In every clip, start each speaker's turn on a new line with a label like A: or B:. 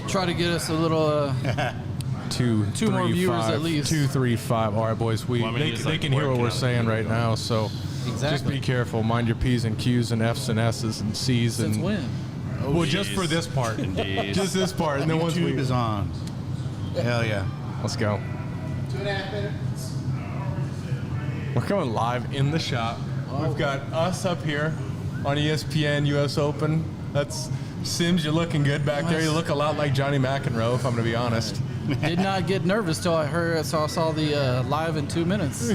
A: Try to get us a little...
B: Two
A: more viewers
B: five,
A: at least.
B: 2, 3, 5. All right, boys. They can hear what we're saying right now. So just be careful. Mind your P's and Q's and F's and S's and C's.
A: Since
B: and
A: when?
B: Well, just for this part.
C: Indeed.
B: Just this part. And then once
D: YouTube is on. Hell yeah.
B: Let's go.
E: 2.5 minutes.
B: We're going live in the shop. We've got us up here on ESPN US Open. That's Sims. You're looking good back there. You look a lot like Johnny McEnroe, if I'm going to be honest.
A: Did not get nervous till I saw the live in 2 minutes.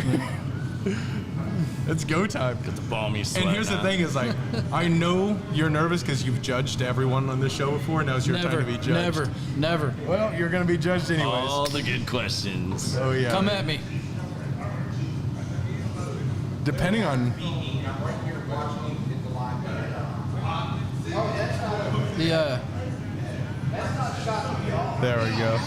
B: It's go time.
C: Get the balmy sweat.
B: And here's the thing is, like, I know you're nervous because you've judged everyone on this show before. Now it's your time to be judged.
A: Never.
B: Well, you're going to be judged anyways.
C: All the good questions.
B: Oh, yeah.
A: Come at me.
B: Depending on... There we go.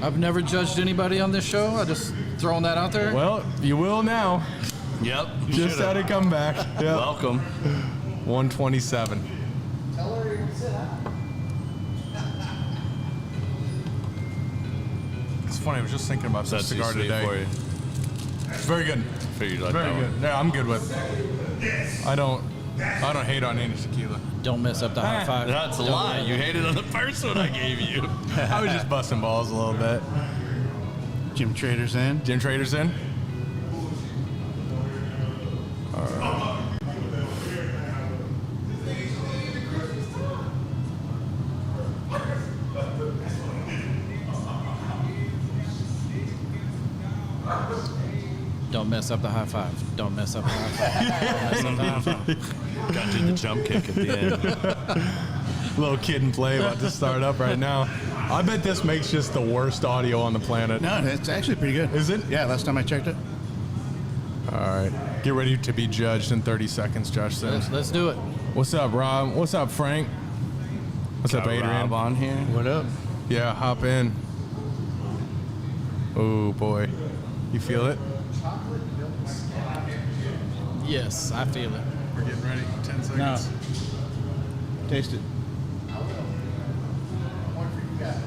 A: I've never judged anybody on this show. I just throwing that out there.
B: Well, you will now.
C: Yep.
B: Just had to come back. Yep.
C: Welcome.
B: 127.
E: Tell her you can sit down.
B: It's funny. I was just thinking about this cigar today.
C: For you.
B: It's very good.
C: Figured like
B: Very
C: that
B: good.
C: one.
B: Yeah, I'm good with it. I don't hate on any tequila.
A: Don't mess up the high five.
C: That's a lie. You hated on the first one I gave you.
B: I was just busting balls a little bit.
D: Jim Trader's in.
B: Jim Trader's in.
A: Don't mess up the high five. Don't mess up the high five. Don't mess up the high five.
C: Got you the jump kick at the end.
B: Little kid and play about to start up right now. I bet this makes just the worst audio on the planet.
D: No, it's actually pretty good.
B: Is it?
D: Yeah, last time I checked it.
B: All right. Get ready to be judged in 30 seconds, Josh Sims.
A: Let's do it.
B: What's up, Rob? What's up, Frank? What's up,
C: Got
B: Adrian?
C: Rob on here.
B: What up? Yeah, hop in. Oh, boy. You feel it?
A: Yes, I feel it.
B: We're getting ready. 10 seconds.
A: No.
D: Taste it.
E: One for you guys.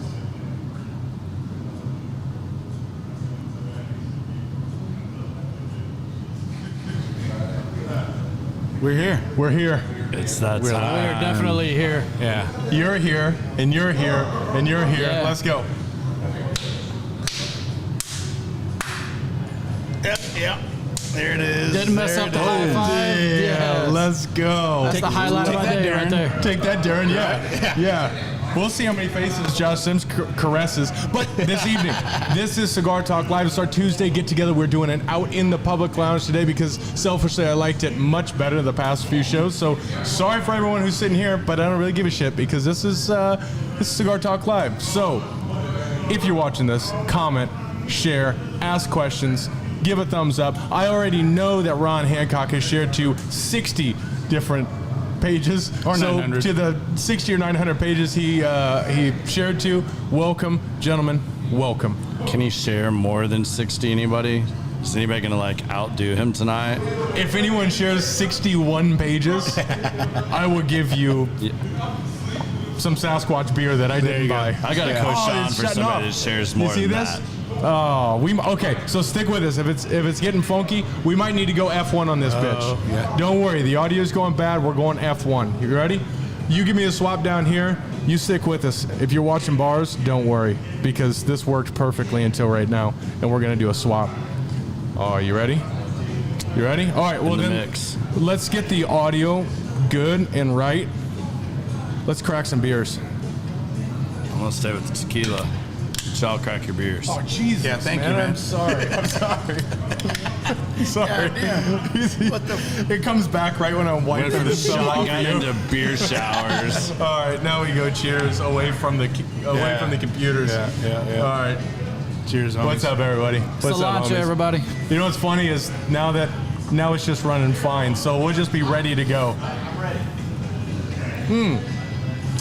B: We're here. We're here.
C: It's that
A: We're
C: time.
A: definitely here.
B: Yeah. You're here, and you're here, and you're here.
A: Yeah.
B: Let's go.
D: Yep. There it is.
A: Didn't mess up the high five.
B: Yeah,
A: Yes.
B: let's go.
A: That's the highlight of my day right there.
B: Take that, Darren. Yeah. We'll see how many faces Josh Sims caresses. But this evening, this is Cigar Talk Live. It's our Tuesday get-together. We're doing it out in the public lounge today because selfishly I liked it much better the past few shows. So sorry for everyone who's sitting here, but I don't really give a shit because this is Cigar Talk Live. So if you're watching this, comment, share, ask questions, give a thumbs up. I already know that Ron Hancock has shared to 60 different pages.
D: Or 900.
B: So to the 60 or 900 pages he shared to, welcome, gentlemen, welcome.
C: Can he share more than 60? Anybody? Is anybody gonna like outdo him tonight?
B: If anyone shares 61 pages, I will give you some Sasquatch beer that I didn't buy.
C: I got a Coach Sean
B: it's
C: for
B: shutting
C: somebody
B: off.
C: that shares more
B: You see
C: than
B: this?
C: that.
B: Oh, okay. So stick with us. If it's getting funky, we might need to go F1 on this bitch.
D: yeah.
B: Don't worry. The audio's going bad. We're going F1. You ready? You give me a swap down here. You stick with us. If you're watching bars, don't worry because this worked perfectly until right now, and we're gonna do a swap. Oh, you ready? You ready? All right. Well
C: In the
B: then,
C: mix.
B: let's get the audio good and right. Let's crack some beers.
C: I'm gonna stay with the tequila. Y'all crack your beers.
B: Oh, Jesus.
D: Yeah, thank
B: man.
D: you, man.
B: I'm sorry. I'm sorry. Sorry.
D: What
B: It comes back right when I'm
C: Went
B: wiping
C: from
B: this stuff off
C: shotgun
B: you.
C: into beer showers.
B: All right, now we go. Cheers away from the computers.
D: Yeah.
B: All right.
D: Cheers, homies.
B: What's up, everybody? What's up,
A: Cilantro,
B: homies?
A: everybody.
B: You know what's funny is now it's just running fine, so we'll just be ready to go.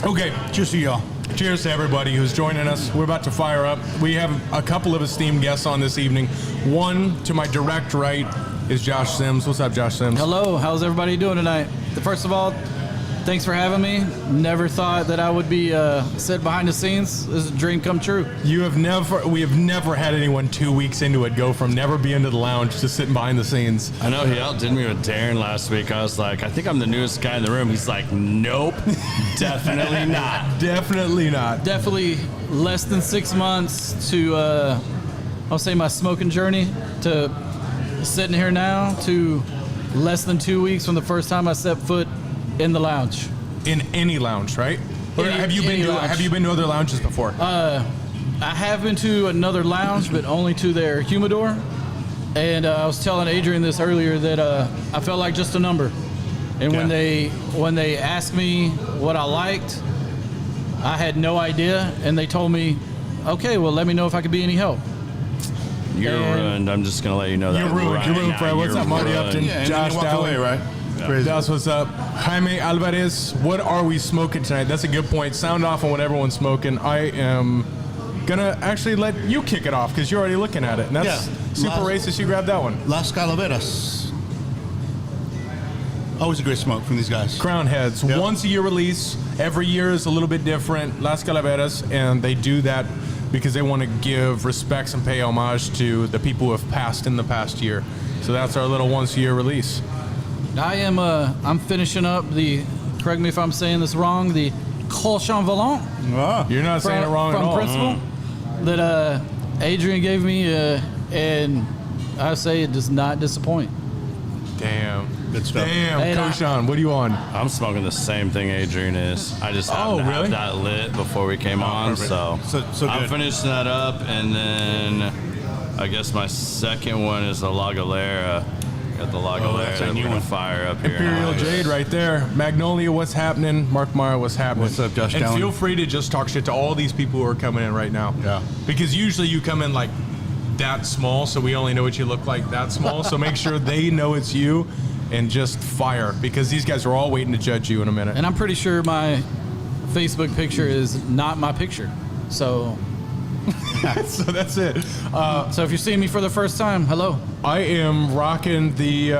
B: Okay.
D: Cheers to y'all.
B: Cheers to everybody who's joining us. We're about to fire up. We have a couple of esteemed guests on this evening. One to my direct right is Josh Sims. What's up, Josh Sims?
A: Hello. How's everybody doing tonight? First of all, Thanks for having me. Never thought that I would be sit behind the scenes. This is a dream come true.
B: We have never had anyone 2 weeks into it go from never being to the lounge to sitting behind the scenes.
C: I know he outdid me with Darren last week. I was like, I think I'm the newest guy in the room. He's like, nope, definitely not.
B: Definitely not.
A: Definitely less than 6 months to, I'll say, my smoking journey to sitting here now to less than 2 weeks from the first time I set foot in the lounge.
B: In any lounge, right? Or have you been to other lounges before?
A: I have been to another lounge, but only to their humidor. And I was telling Adrian this earlier that I felt like just a number. And when they asked me what I liked, I had no idea. And they told me, okay, well, let me know if I could be any help.
C: You're ruined. I'm just going to let you know that.
B: You're ruined.
C: Right
B: You're ruined,
C: now.
B: Fred. What's
C: You're
B: up, Marty
C: ruined.
B: Upton?
D: Yeah,
B: Josh
D: and then you walk
B: Dowling.
D: away, right?
B: Yeah. That's what's up. Jaime Alvarez, what are we smoking tonight? That's a good point. Sound off on what everyone's smoking. I am going to actually let you kick it off because you're already looking at it. And that's super racist. You grabbed that one.
D: Las Calaveras. Always a great smoke from these guys.
B: Crown Heads.
D: Yep.
B: Once a year release. Every year is a little bit different. Las Calaveras. And they do that because they want to give respects and pay homage to the people who have passed in the past year. So that's our little once a year release.
A: I'm finishing up the, correct me if I'm saying this wrong, the Colchon Volant
B: You're not saying it wrong at all.
A: principle that Adrian gave me, and I say it does not disappoint.
B: Damn.
D: Good stuff.
B: Damn,
A: Hey,
B: Koshan, what are you on?
C: I'm smoking the same thing Adrian is. I just happened to
B: really?
C: have that lit before we came on,
D: perfect.
C: so I'm
D: good.
C: finishing that up, and then I guess my second one is the La Galera. Got the La Galera
D: that's a
C: that
D: new
C: we're gonna
D: one.
C: fire up here.
B: Imperial
C: Nice.
B: Jade right there. Magnolia, what's happening? Mark Mara, what's happening?
D: What's up, Josh
B: And
D: Dowling?
B: feel free to just talk shit to all these people who are coming in right now.
D: Yeah.
B: Because usually you come in like that small, so we only know what you look like that small. So make sure they know it's you and just fire because these guys are all waiting to judge you in a minute.
A: And I'm pretty sure my Facebook picture is not my picture. So
B: So that's it.
A: so if you're seeing me for the first time, hello.
B: I am rocking the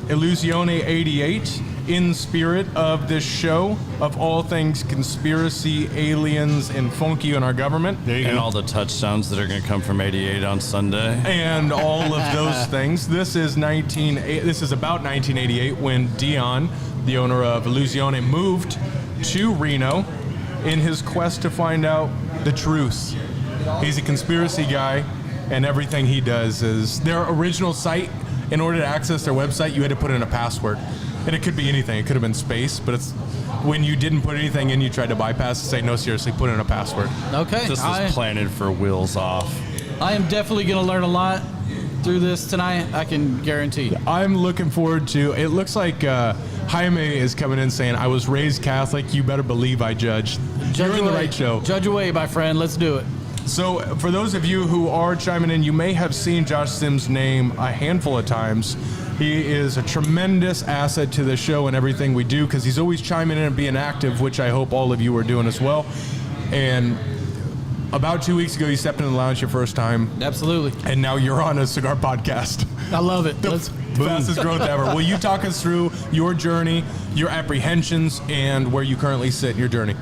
B: Illusione 88 in spirit of this show of all things conspiracy, aliens, and funky in our government.
D: There you
C: And
D: go.
C: all the touchdowns that are going to come from 88 on Sunday.
B: And all of those things. This is about 1988 when Dion, the owner of Illusione, moved to Reno in his quest to find out the truth. He's a conspiracy guy, and everything he does is their original site. In order to access their website, you had to put in a password. And it could be anything. It could have been space, but it's when you didn't put anything in, you tried to bypass and say, no, seriously, put in a password.
A: Okay.
C: This was planted for wheels off.
A: I am definitely going to learn a lot through this tonight. I can guarantee.
B: I'm looking forward to, it looks like Jaime is coming in saying, I was raised Catholic, you better believe I judged. You're in the
A: away.
B: right show.
A: Judge away, my friend. Let's do it.
B: So for those of you who are chiming in, you may have seen Josh Sims' name a handful of times. He is a tremendous asset to the show and everything we do because he's always chiming in and being active, which I hope all of you are doing as well. And about 2 weeks ago, you stepped in the lounge your first time,
A: Absolutely.
B: and now you're on a cigar podcast.
A: I love it.
B: The
A: Let's
B: fastest growth ever. Will you talk us through your journey, your apprehensions, and where you currently sit in your journey?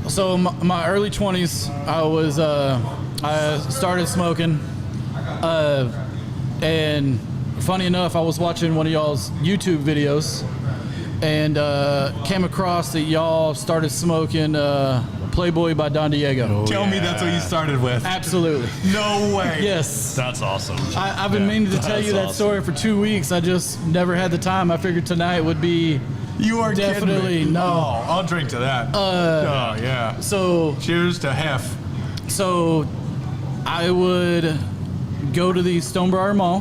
A: So my early 20s, I started smoking, and funny enough, I was watching one of y'all's YouTube videos, and came across that y'all started smoking Playboy by Don Diego.
B: Tell me that's what you started with.
A: Absolutely.
B: No way.
A: Yes.
C: That's awesome.
A: I've been meaning to tell you that
C: awesome.
A: story for 2 weeks. I just never had the time. I figured tonight would be.
B: You are
A: Definitely
B: kidding me.
A: no.
B: Oh, I'll drink to that. Oh, yeah.
A: So
B: Cheers to Hef.
A: So I would go to the Stonebriar Mall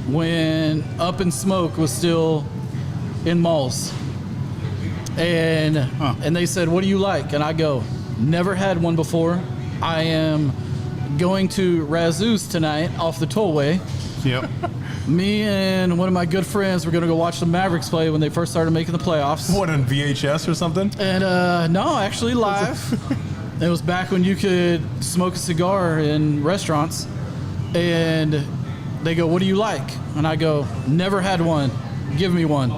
A: when Up and Smoke was still in malls. And they said, what do you like? And I go, never had one before. I am going to Razzoos tonight off the tollway.
D: Yep.
A: Me and one of my good friends were going to go watch the Mavericks play when they first started making the playoffs.
B: What, on VHS or something?
A: And no, actually live. It was back when you could smoke a cigar in restaurants. And they go, what do you like? And I go, never had one. Give me one.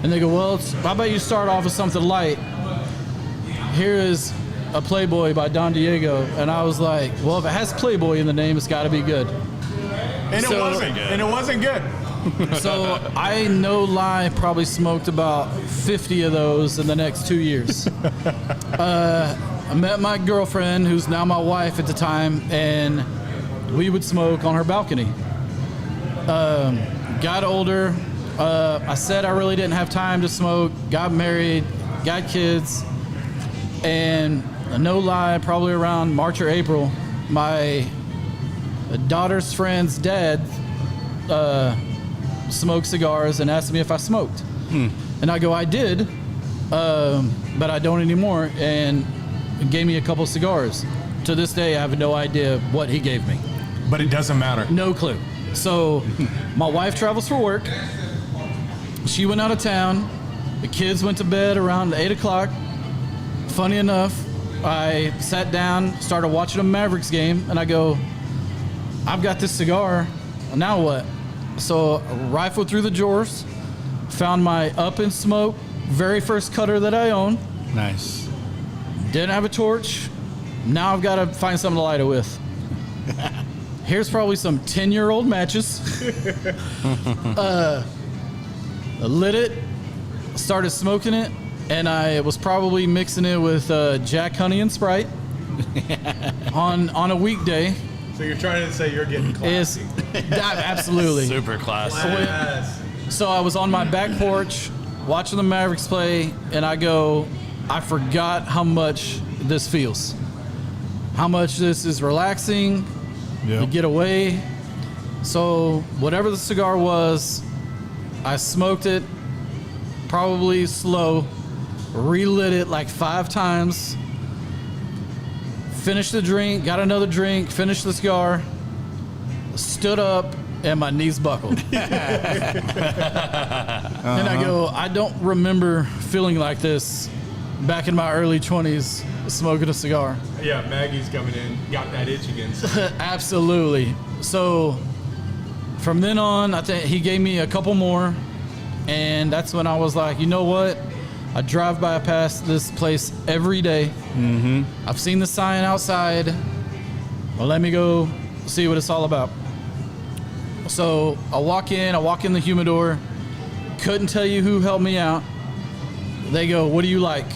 A: And they go, well, how about you start off with something light? Here is a Playboy by Don Diego. And I was like, well, if it has Playboy in the name, it's got to be good.
B: And
A: So-
B: it wasn't good.
A: So I, no lie, probably smoked about 50 of those in the next 2 years. I met my girlfriend, who's now my wife at the time, and we would smoke on her balcony. Got older. I said I really didn't have time to smoke. Got married, got kids, and no lie, probably around March or April, my daughter's friend's dad smoked cigars and asked me if I smoked. And I go, I did, but I don't anymore, and gave me a couple cigars. To this day, I have no idea what he gave me.
B: But it doesn't matter.
A: No clue. So my wife travels for work. She went out of town. The kids went to bed around 8 o'clock. Funny enough, I sat down, started watching a Mavericks game, and I go, I've got this cigar. Now what? So I rifled through the drawers, found my Up in Smoke, very first cutter that I own.
D: Nice.
A: Didn't have a torch. Now I've got to find something to light it with. Here's probably some 10-year-old matches. Lit it, started smoking it, and I was probably mixing it with Jack Honey and Sprite on a weekday.
B: So you're trying to say you're getting classy.
A: Absolutely.
C: Super classic.
A: So I was on my back porch watching the Mavericks play, and I go, I forgot how much this feels. How much this is relaxing, to get away. So whatever the cigar was, I smoked it, probably slow, relit it like 5 times, finished the drink, got another drink, finished the cigar, stood up, and my knees buckled. And I go, I don't remember feeling like this back in my early 20s smoking a cigar.
B: Yeah, Maggie's coming in. Got that itch again.
A: Absolutely. So from then on, I think he gave me a couple more, and that's when I was like, you know what? I drive by past this place every day. Mm-hmm. I've seen the sign outside. Well, let me go see what it's all about. So I walk in the humidor. Couldn't tell you who helped me out. They go, what do you like?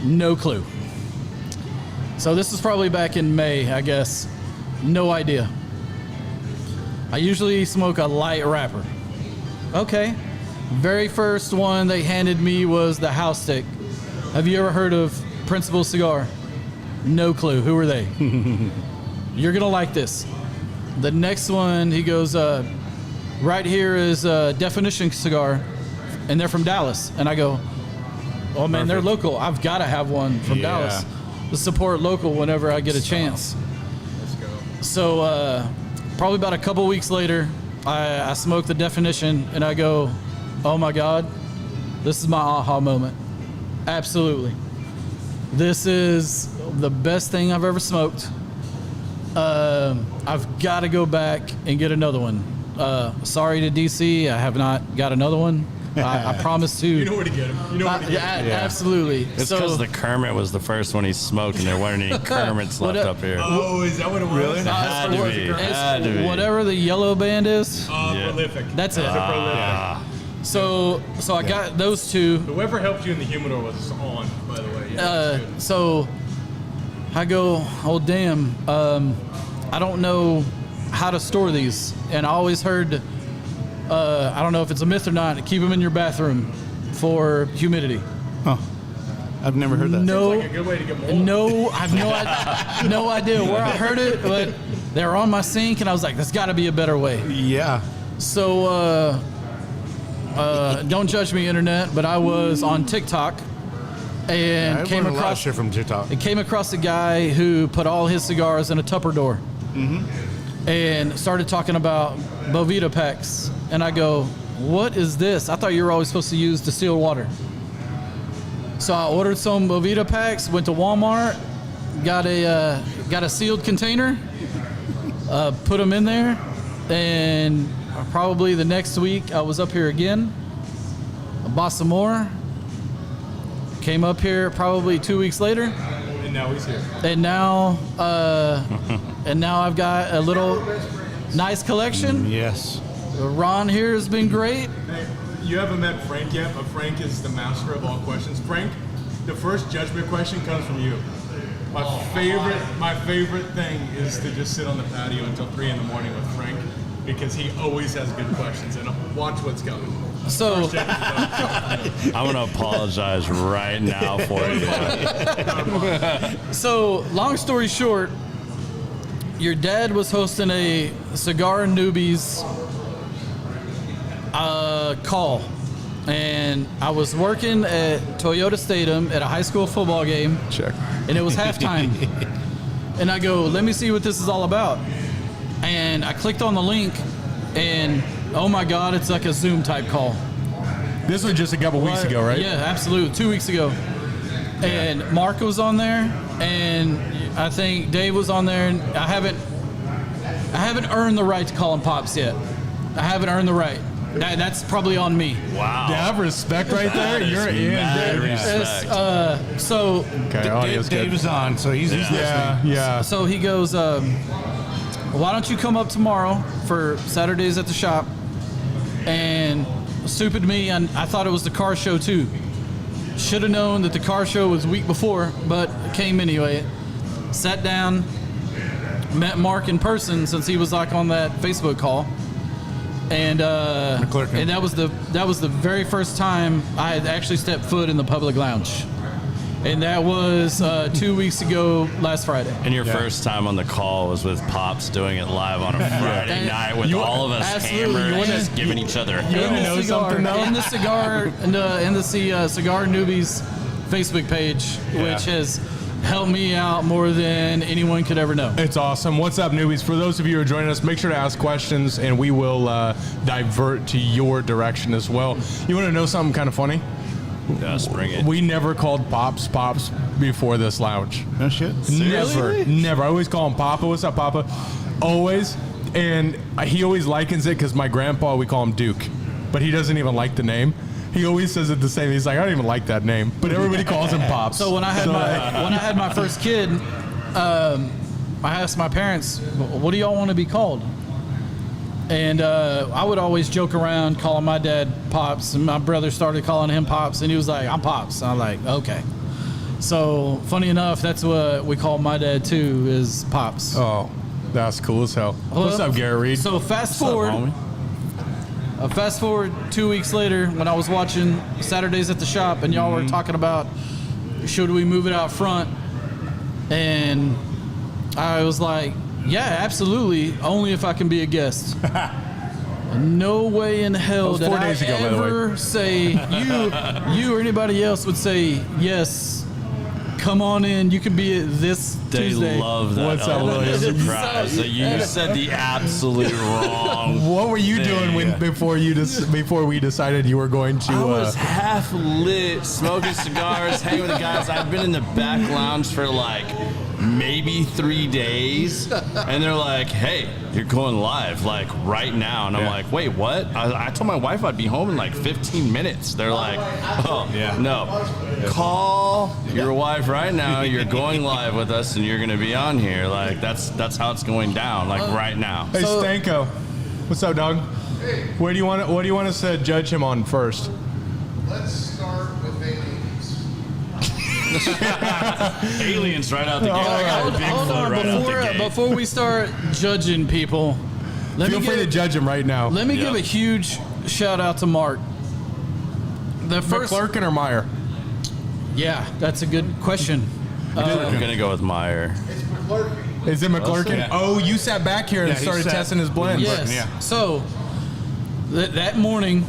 A: No clue. So this is probably back in May, I guess. No idea. I usually smoke a light wrapper. Okay. Very first one they handed me was the house stick. Have you ever heard of Principal Cigar? No clue. Who are they? You're going to like this. The next one, he goes, right here is a Definition cigar, and they're from Dallas. And I go, oh man, they're local. I've got to have one from Dallas. To support local whenever I get a chance.
B: Let's go.
A: So probably about a couple weeks later, I smoked the Definition, and I go, oh my God, this is my aha moment. Absolutely. This is the best thing I've ever smoked. I've got to go back and get another one. Sorry to DC, I have not got another one. I promise to.
B: You know where to get them. You know where to get them.
A: Absolutely.
C: It's because the Kermit was the first one he smoked, and there weren't any Kermits left up here.
B: Oh, is that what it was? Really?
C: Had to be. Had to be.
A: Whatever the yellow band is,
B: Prolific.
A: that's it.
B: Prolific.
A: So I got those two.
B: Whoever helped you in the humidor was on, by the way. Yeah, that's good.
A: So I go, oh damn, I don't know how to store these, and I always heard, I don't know if it's a myth or not, keep them in your bathroom for humidity.
D: Huh. I've never heard that.
A: No,
B: Seems like a good way to get mold.
A: no, I've no idea where I heard it, but they were on my sink, and I was like, there's got to be a better way.
D: Yeah.
A: So don't judge me, internet, but I was on TikTok and
D: I
A: came
D: learned a lot of
A: across
D: shit from TikTok.
A: I came across a guy who put all his cigars in a Tupperware and started talking about Bovita packs. And I go, what is this? I thought you were always supposed to use distilled water. So I ordered some Bovita packs, went to Walmart, got a sealed container, put them in there, and probably the next week I was up here again, bought some more. Came up here probably 2 weeks later,
B: And now he's here.
A: and now I've got a little nice collection.
D: Yes.
A: Ron here has been great.
B: Hey, you haven't met Frank yet, but Frank is the master of all questions. Frank, the first judgment question comes from you. My favorite thing is to just sit on the patio until 3 in the morning with Frank because he always has good questions. And watch what's coming.
A: So
C: I'm gonna apologize right now for you.
A: So, long story short, your dad was hosting a Cigar Newbies call. And I was working at Toyota Stadium at a high school football game.
B: Check.
A: And it was halftime. And I go, let me see what this is all about. And I clicked on the link, and oh my God, it's like a Zoom type call.
B: This was just a couple weeks ago, right?
A: Yeah, absolutely. 2 weeks ago. And Mark was on there, and I think Dave was on there, and I haven't earned the right to call him Pops yet. I haven't earned the right. That's probably on me.
C: Wow.
B: To have respect right there,
C: That is
B: you're in.
C: mad
B: dude.
C: respect.
A: So
B: Okay, audio's good.
D: Dave is on, so he's listening.
B: Yeah.
A: So he goes, why don't you come up tomorrow for Saturdays at the shop? And stupid me, and I thought it was the car show too. Should have known that the car show was a week before, but came anyway. Sat down, met Mark in person since he was like on that Facebook call. And
D: McClurkin.
A: and that was the very first time I had actually stepped foot in the public lounge. And that was 2 weeks ago, last Friday.
C: And your first time on the call was with Pops doing it live on a Friday
A: And
C: night with
A: you-
C: all of us
A: absolutely.
C: hammered,
A: You wanna-
C: just giving each other
B: You
C: hell.
B: wanna know something, though?
A: in the cigar Cigar Newbies Facebook page, which has helped me out more than anyone could ever know.
B: It's awesome. What's up, newbies? For those of you who are joining us, make sure to ask questions, and we will divert to your direction as well. You want to know something kind of funny?
C: Yes, bring it.
B: We never called Pops before this lounge.
D: No shit.
B: Never. I always call him Papa. What's up, Papa? Always. And he always likens it because my grandpa, we call him Duke, but he doesn't even like the name. He always says it the same. He's like, I don't even like that name, but everybody calls him Pops.
A: So when I had my first kid, I asked my parents, "What do y'all want to be called?" And I would always joke around calling my dad Pops, and my brother started calling him Pops, and he was like, "I'm Pops." I'm like, "Okay." So funny enough, that's what we call my dad too, is Pops.
B: Oh, that's cool as hell. What's up, Gary Reed?
A: So fast
C: What's up,
A: forward.
C: homie?
A: Fast forward 2 weeks later, when I was watching Saturdays at the shop, and y'all were talking about should we move it out front, and I was like, yeah, absolutely, only if I can be a guest. No way in hell
B: That was 4
A: did I
B: days ago, by the way.
A: ever say you or anybody else would say yes. Come on in. You can be at this
C: They
A: Tuesday.
C: love that
B: What's up,
C: element of
B: William?
C: surprise. So you said the absolute wrong.
B: What were you doing
C: thing.
B: before we decided you were going to?
C: I was half lit, smoking cigars, hanging with the guys. I've been in the back lounge for like maybe 3 days, and they're like, "Hey, you're going live like right now," and I'm like, "Wait, what?" I told my wife I'd be home in like 15 minutes. They're like, "Oh, no, call your wife right now. You're going live with us, and you're gonna be on here. Like that's how it's going down, like right now."
B: Hey,
A: So-
B: Stanko, what's up, dog? What do you want us to judge him on first?
E: Let's start with aliens.
C: Aliens right out the gate. I got
A: Hold
C: Bigfoot
A: on,
C: right out the gate.
A: before we start judging people,
B: Feel free to judge him right now.
A: let me
C: Yeah.
A: give a huge shout out to Mark. The first,
B: McClurkin or Meyer?
A: yeah, that's a good question.
C: I'm gonna go with Meyer.
E: It's McClurkin.
B: Is it McClurkin?
D: Yeah.
B: Oh, you sat back here and
D: Yeah, he
B: started
D: sat-
B: testing his blends.
A: Yes.
D: yeah.
A: So that morning,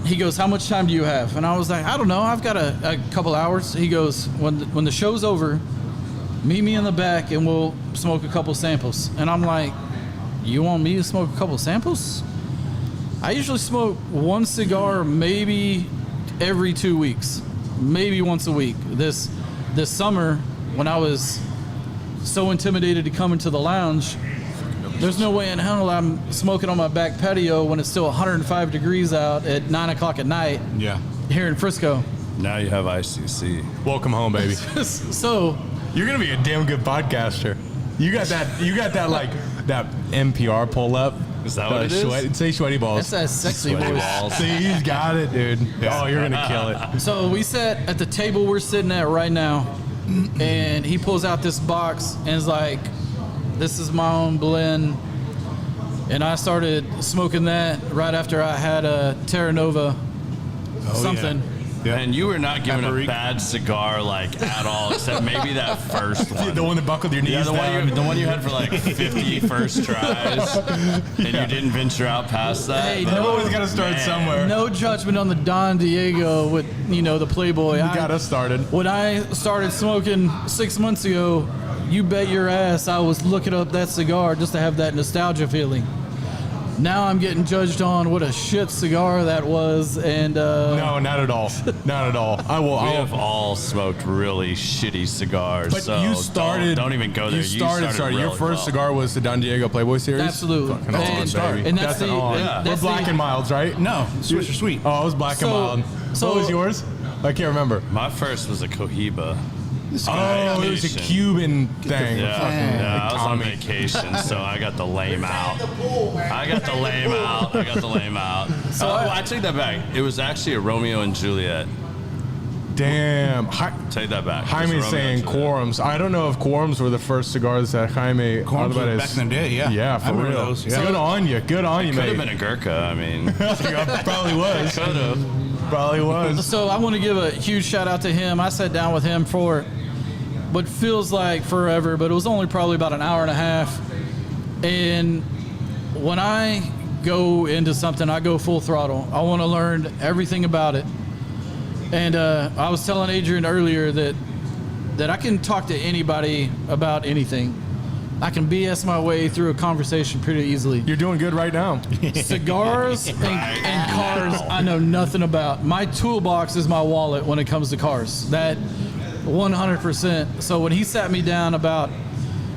A: he goes, "How much time do you have?" And I was like, "I don't know. I've got a couple hours." He goes, "When the show's over, meet me in the back and we'll smoke a couple samples." And I'm like, "You want me to smoke a couple samples?" I usually smoke one cigar maybe every 2 weeks, maybe once a week. This summer, when I was so intimidated to come into the lounge, there's no way in hell I'm smoking on my back patio when it's still 105 degrees out at 9 o'clock at night
D: Yeah.
A: here in Frisco.
C: Now you have ICC.
B: Welcome home, baby.
A: So
B: You're gonna be a damn good podcaster. You got that like that NPR pull up.
C: Is that what it is?
B: Say sweaty balls.
A: that's that sexy
C: Sweaty
A: voice.
C: balls.
B: See, he's got it, dude. Oh, you're gonna kill it.
A: So we sat at the table we're sitting at right now, and he pulls out this box and is like, "This is my own blend." And I started smoking that right after I had a Terra Nova something.
D: Yeah.
C: And you were not giving a
D: Paprika.
C: bad cigar like at all, except maybe that first one.
B: The one that buckled your knees
C: Yeah,
B: down.
C: the one you had for like 50 first tries, and you didn't venture out past that.
A: Hey,
B: You
A: no,
B: always gotta start somewhere.
A: no judgment on the Don Diego with the Playboy.
B: You got us started.
A: When I started smoking 6 months ago, you bet your ass I was looking up that cigar just to have that nostalgia feeling. Now I'm getting judged on what a shit cigar that was, and
B: No, not at all. Not at all. I will.
C: We have all smoked really shitty cigars.
B: But
C: so
B: you started.
C: Don't even go there.
B: You started. Sorry, your
C: really
B: first
C: well.
B: cigar was the Don Diego Playboy series.
A: absolutely.
B: Fucking on, baby.
A: And that's
B: That's an
A: the
B: on.
A: and
C: Yeah.
B: We're
A: that's
B: black
A: the,
B: and milds, right?
D: No, Swiss or sweet.
B: Oh, it was black and
A: So-
B: mild.
A: so-
B: What was yours? I can't remember.
C: My first was a Cohiba.
B: Oh, it was a
C: vacation.
B: Cuban thing.
C: Yeah, I was on
B: Tommy.
C: vacation, so I got the lame out. I got the lame out.
A: So
C: I take that back. It was actually a Romeo and Juliet.
B: Damn.
C: Take that back. It was
B: Jaime's
C: Romeo
B: saying
C: and Juliet.
B: quorums. I don't know if quorums were the first cigars that Jaime.
D: Quorums was
B: Alvarez-
D: back in the day, yeah.
B: Yeah,
D: I
B: for
D: remember
B: real.
D: those, yeah.
B: Good on you. Good on you,
C: Could have
B: mate.
C: been a Gurkha. I mean,
B: Probably was.
C: could have.
B: Probably was.
A: So I want to give a huge shout out to him. I sat down with him for what feels like forever, but it was only probably about an hour and a half. And when I go into something, I go full throttle. I want to learn everything about it. And I was telling Adrian earlier that I can talk to anybody about anything. I can BS my way through a conversation pretty easily.
B: You're doing good right now.
A: Cigars and cars, I know nothing about. My toolbox is my wallet when it comes to cars. That 100%. So when he sat me down about,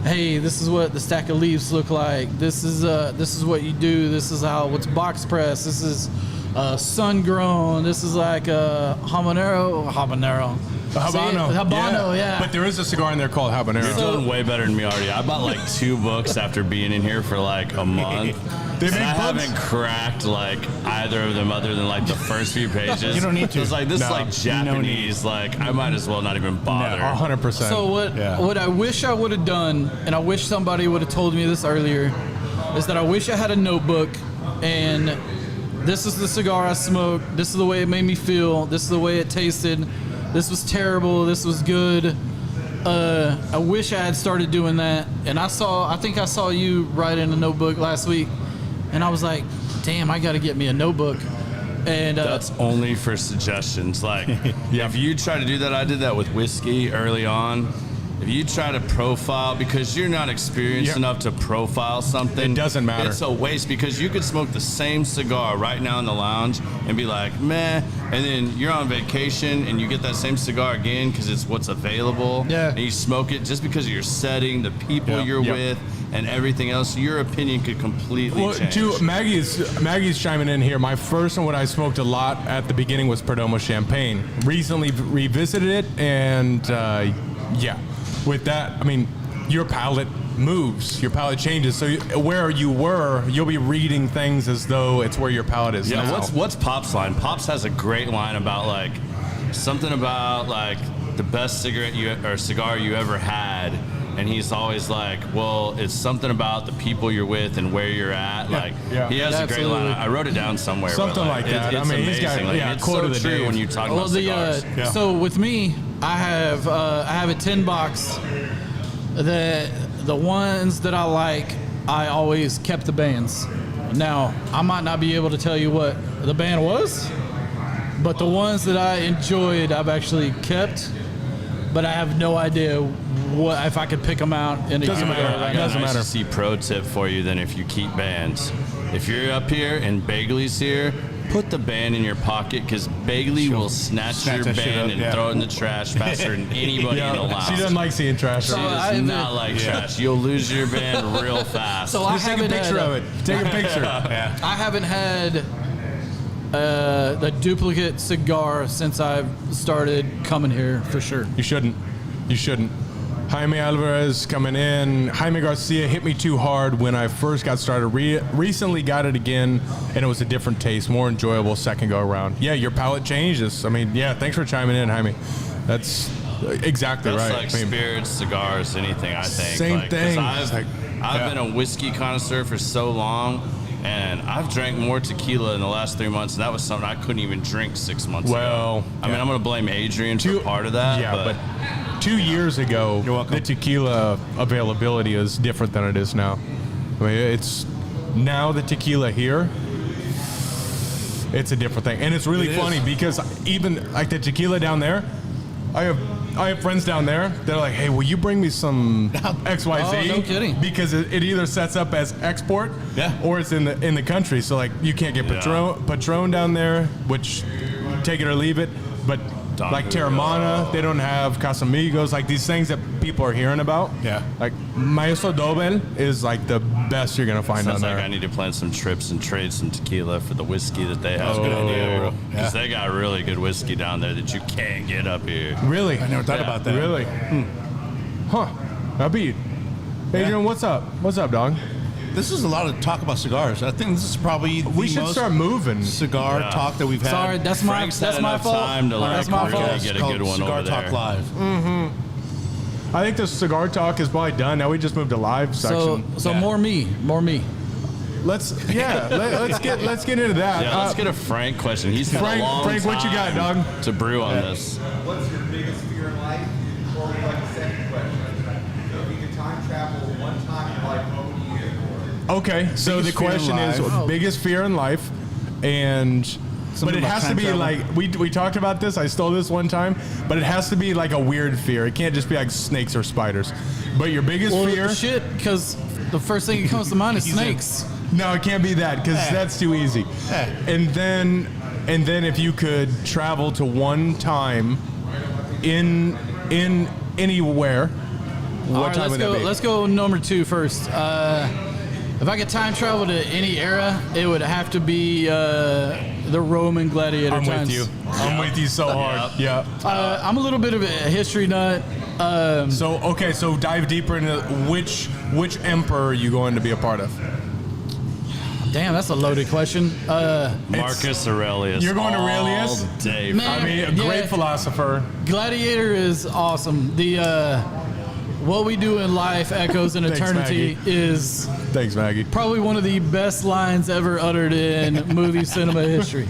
A: hey, this is what the stack of leaves look like. This is what you do. This is how what's box press. This is sun grown. This is like a habanero. Habano, yeah.
B: But there is a cigar in there called habanero.
C: You're doing way better than me already. I bought like 2 books after being in here for like a month.
B: They
C: And
B: make
C: I
B: books?
C: haven't cracked like either of them other than like the first few pages.
D: You don't need to.
C: It's like this
B: No.
C: is like Japanese. Like I might as well not even bother.
B: 100%.
A: So
D: Yeah.
A: what I wish I would have done, and I wish somebody would have told me this earlier, is that I wish I had a notebook and this is the cigar I smoked. This is the way it made me feel. This is the way it tasted. This was terrible. This was good. I wish I had started doing that. And I think I saw you write in a notebook last week, and I was like, damn, I got to get me a notebook. And
C: That's only for suggestions. Like, if you try to do that, I did that with whiskey early on. If you try to profile, because you're not experienced
B: Yeah.
C: enough to profile something,
B: It doesn't matter.
C: It's a waste because you could smoke the same cigar right now in the lounge and be like, meh, and then you're on vacation and you get that same cigar again because it's what's available.
A: Yeah.
C: And you smoke it just because of your setting, the people you're
B: Yep.
C: with, and everything else. Your opinion could completely
B: Well,
C: change.
B: Maggie's chiming in here. My first one, what I smoked a lot at the beginning was Perdomo Champagne. Recently revisited it, and yeah, with that, I mean, your palate moves, your palate changes. So where you were, you'll be reading things as though it's where your palate is
C: Yeah,
B: now.
C: what's Pop's line? Pops has a great line about like something about like the best cigar you ever had, and he's always like, well, it's something about the people you're with and where you're at. Like
B: yeah.
C: he has a great line.
A: Absolutely.
C: I wrote it down somewhere. but,
B: Something like that.
C: It's
B: I mean, he's got-
C: amazing. Like,
B: yeah,
C: it's
B: quote
C: so
B: of the
C: true
B: day.
C: when you talk
A: well,
C: about
A: the
C: cigars.
B: Yeah.
A: so with me, I have a tin box. The ones that I like, I always kept the bands. Now, I might not be able to tell you what the band was, but the ones that I enjoyed, I've actually kept. But I have no idea what if I could pick them out in a
B: Doesn't
A: humidor
B: matter.
A: right
C: I
A: now.
C: got
B: Doesn't
C: an
B: matter.
C: ICC pro tip for you then if you keep bands. If you're up here and Bagley's here, put the band in your pocket because Bagley will snatch your
D: that shit
C: band
D: up,
C: and
D: yeah.
C: throw it in the trash faster than anybody in the lounge.
B: She doesn't like seeing trash.
C: She
A: So
C: does
A: I-
C: not like trash. You'll lose your band real fast.
A: So I
B: Just take a
A: haven't
B: picture
A: had
B: of it. Take a picture.
D: Yeah.
A: I haven't had the duplicate cigar since I've started coming here for sure.
B: You shouldn't. You shouldn't. Jaime Alvarez coming in. Jaime Garcia hit me too hard when I first got started. Recently got it again, and it was a different taste, more enjoyable second go around. Yeah, your palate changes. I mean, yeah, thanks for chiming in, Jaime. That's exactly
C: That's
B: right.
C: like
B: I mean,
C: spirits, cigars, anything, I think.
B: Same
C: like, 'cause
B: thing.
C: I've been a whiskey connoisseur for so long, and I've drank more tequila in the last 3 months, and that was something I couldn't even drink 6 months ago. I mean, I'm going to blame Adrian for part of that.
B: Yeah, but 2 years ago, the tequila availability is different than it is now. I mean, it's now the tequila here, it's a different thing. And it's really funny because even like the tequila down there, I have friends down there. They're like, "Hey, will you bring me some XYZ?"
A: Oh, no kidding.
B: Because it either sets up as export, or it's in the country. So like, you can't get Patron down there, which take it or leave it. But like Terramana, they don't have Casamigos, like these things that people are hearing about.
D: Yeah.
B: Like Maestro Dobel is like the best you're gonna find
C: Sounds
B: down
C: like
B: there.
C: I need to plan some trips and trade some tequila for the whiskey that they have.
D: That's a good idea, bro.
C: Because they got really good whiskey down there that you can't get up here.
B: Really?
D: I never thought about that.
B: Really? Huh. I beat. Adrian, what's up? What's up, dog?
D: This is a lot of talk about cigars. I think this is probably the
B: We should
D: most
B: start moving.
D: cigar talk that we've had.
A: Sorry, that's
C: Frank's had
A: my
C: enough
A: fault.
C: time to
A: That's
C: like
A: my
C: really
A: fault.
C: get a
D: Called
C: good one
D: Cigar
C: over
D: Talk
C: there.
D: Live.
B: I think the cigar talk is probably done. Now we just moved to live section.
A: So more me.
B: Let's get into that.
C: Yeah, let's get a Frank question. He's had
B: Frank-
C: a long
B: Frank, what you got,
C: time
B: dog?
C: to brew on this.
E: What's your biggest fear in life? Or like the second question, if you could time travel one time in life, what would you do?
B: Okay, so the
D: Biggest fear in
B: question is
D: life.
B: biggest fear in life, and but it
D: about
B: has to
D: time
B: be
D: travel?
B: like we talked about this. I stole this one time, but it has to be like a weird fear. It can't just be like snakes or spiders. But your biggest
A: Well,
B: fear?
A: shit, because the first thing that comes to mind is snakes.
B: No, it can't be that because that's too easy. And then if you could travel to one time in anywhere, what
A: All right,
B: time would that be?
A: let's go number 2 first. If I could time travel to any era, it would have to be the Roman gladiator
B: I'm
A: times.
B: with you. I'm with you so hard. Yeah.
A: I'm a little bit of a history nut.
B: So dive deeper into which emperor are you going to be a part of?
A: Damn, that's a loaded question.
C: Marcus Aurelius.
B: You're going to Aurelius?
C: All day.
A: Man.
B: I mean, a great
A: Yeah.
B: philosopher.
A: Gladiator is awesome. The what we do in life echoes in
B: Thanks,
A: eternity is
B: Thanks, Maggie.
A: probably one of the best lines ever uttered in movie cinema history.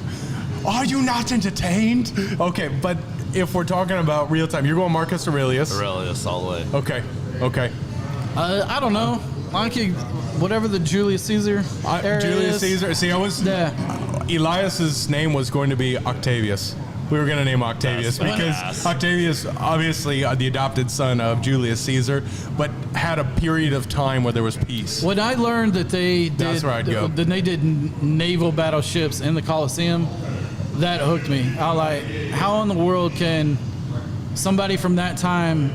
B: Are you not entertained? Okay, but if we're talking about real time, you're going Marcus Aurelius.
C: Aurelius all the way.
B: Okay.
A: I don't know. I could, whatever the Julius Caesar era
B: Julius
A: is.
B: Caesar. See,
A: Yeah.
B: Elias's name was going to be Octavius. We were going to name Octavius
C: That's
B: because
C: badass.
B: Octavius, obviously the adopted son of Julius Caesar, but had a period of time where there was peace.
A: When I learned that they did,
B: That's where I'd go.
A: that they did naval battleships in the Colosseum, that hooked me. I was like, how in the world can somebody from that time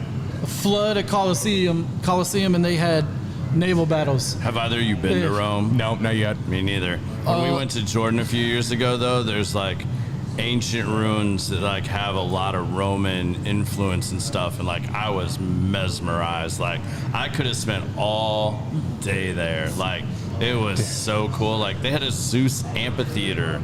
A: flood a Colosseum and they had naval battles?
C: Have either of you been to
A: Yeah.
C: Rome?
B: No, not yet.
C: Me neither. When we went to Jordan a few years ago, though, there's like ancient ruins that like have a lot of Roman influence and stuff, and like I was mesmerized. Like I could have spent all day there. Like it was so cool. Like they had a Zeus amphitheater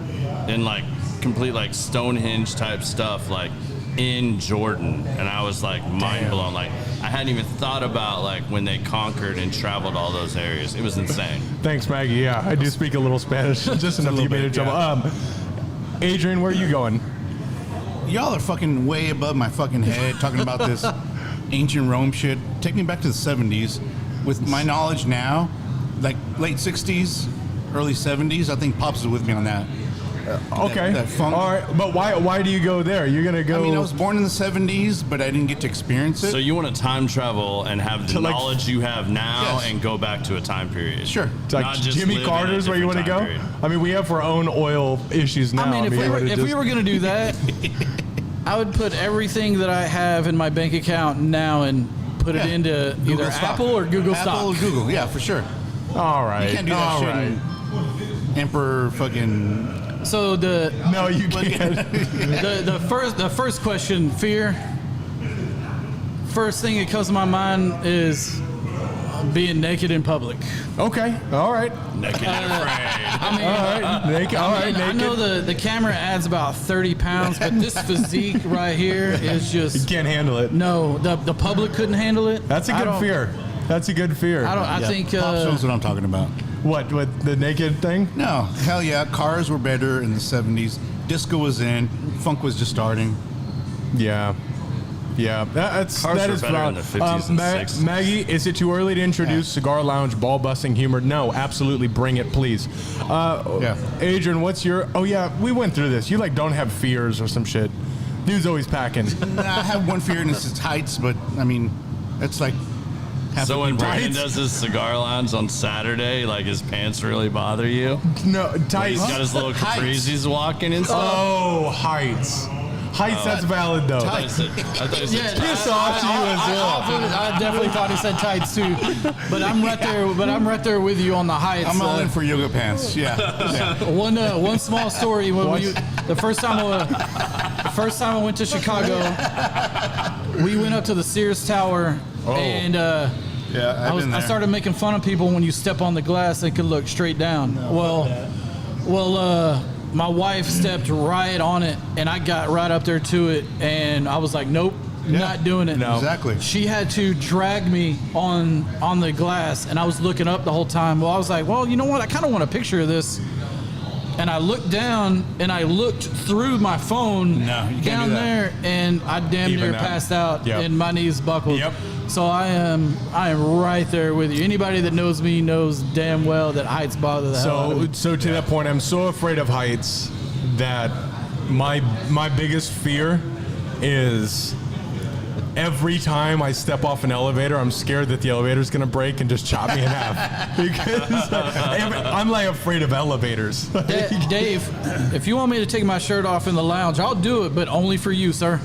C: and like complete like Stonehenge type stuff like in Jordan, and I was like mind blown. Like I hadn't even thought about like when they conquered and traveled all those areas. It was insane.
B: Thanks, Maggie. Yeah, I do speak a little Spanish, just enough to get me into trouble. Adrian, where are you going?
D: Y'all are fucking way above my fucking head talking about this ancient Rome shit. Take me back to the 70s. With my knowledge now, like late 60s, early 70s, I think Pops is with me on that.
B: Okay.
D: that funk.
B: All right, but why do you go there? You're gonna go.
D: I mean, I was born in the 70s, but I didn't get to experience it.
C: So you want to time travel and have the
B: To, like-
C: knowledge you have now
D: Yes.
C: and go back to a time period.
D: Sure.
B: It's like
C: Not just
B: Jimmy
C: live in a
B: Carter's where you want to go.
C: different time period.
B: I mean, we have our own oil issues now.
A: I mean, if we
B: it just-
A: were gonna do that, I would put everything that I have in my bank account now and put it
D: Yeah.
A: into
D: Google
A: either
D: stock.
A: Apple or Google
D: Apple
A: stock.
D: or Google, yeah, for sure.
B: All right.
D: You can't do that
B: all
D: shit
B: right.
D: in Emperor fucking
A: So
B: No, you can't.
A: the first question, fear. First thing that comes to my mind is being naked in public.
B: Okay. All right.
C: Naked and afraid.
A: I mean,
B: All right. Naked. All right.
A: I
B: Naked.
A: know the camera adds about 30 pounds, but this physique right here is
B: You
A: just
B: can't handle it.
A: no. The public couldn't handle it.
B: That's a good fear. That's a good fear.
A: I think
D: Pops knows what I'm talking about.
B: What? With the naked thing?
D: No, hell yeah. Cars were better in the 70s. Disco was in. Funk was just starting.
B: Yeah. Yeah,
C: Cars
B: that
C: were
B: is
C: better
B: valid.
C: in the 50s and 60s.
B: Maggie, is it too early to introduce Cigar Lounge ball busting humor? No, absolutely, bring it, please. Adrian, what's your? Oh yeah, we went through this. You like don't have fears or some shit. Dude's always packing.
D: Nah, I have one fear, and it's heights, but I mean, it's like. half
C: So
D: the
C: when
D: people-
C: Brandon does his cigar lounge on Saturday, like his pants really bother you?
B: No,
C: He's
B: tight.
C: got his little
D: Heights.
C: capris he's walking and stuff.
B: Oh, heights. Heights, that's valid though.
C: I thought you said
B: Piss off to you as well.
A: I definitely thought he said tights too, but I'm right there. But I'm right there with you on the heights.
D: I'm all in for yoga pants. Yeah.
A: One small story when the first time I went to Chicago, we went up to the Sears Tower and
D: Yeah,
A: I started making fun of people when you step on the glass they could look straight down. My wife stepped right on it and I got right up there to it and I was like, nope, not doing it.
B: No.
D: Exactly.
A: She had to drag me on the glass and I was looking up the whole time. Well, I was like, well, you know what? I kind of want a picture of this. And I looked down and I looked through my phone
D: No, you can't
A: down
D: do that.
A: there and I damn
B: Even
A: near
B: out.
A: passed out
B: Yep.
A: and my knees buckled.
B: Yep.
A: So I am right there with you. Anybody that knows me knows damn well that heights bother the hell out of me.
B: So to that point, I'm so afraid of heights that my biggest fear is every time I step off an elevator, I'm scared that the elevator's gonna break and just chop me in half. Because I'm like afraid of elevators.
A: Dave, if you want me to take my shirt off in the lounge, I'll do it, but only for you, sir.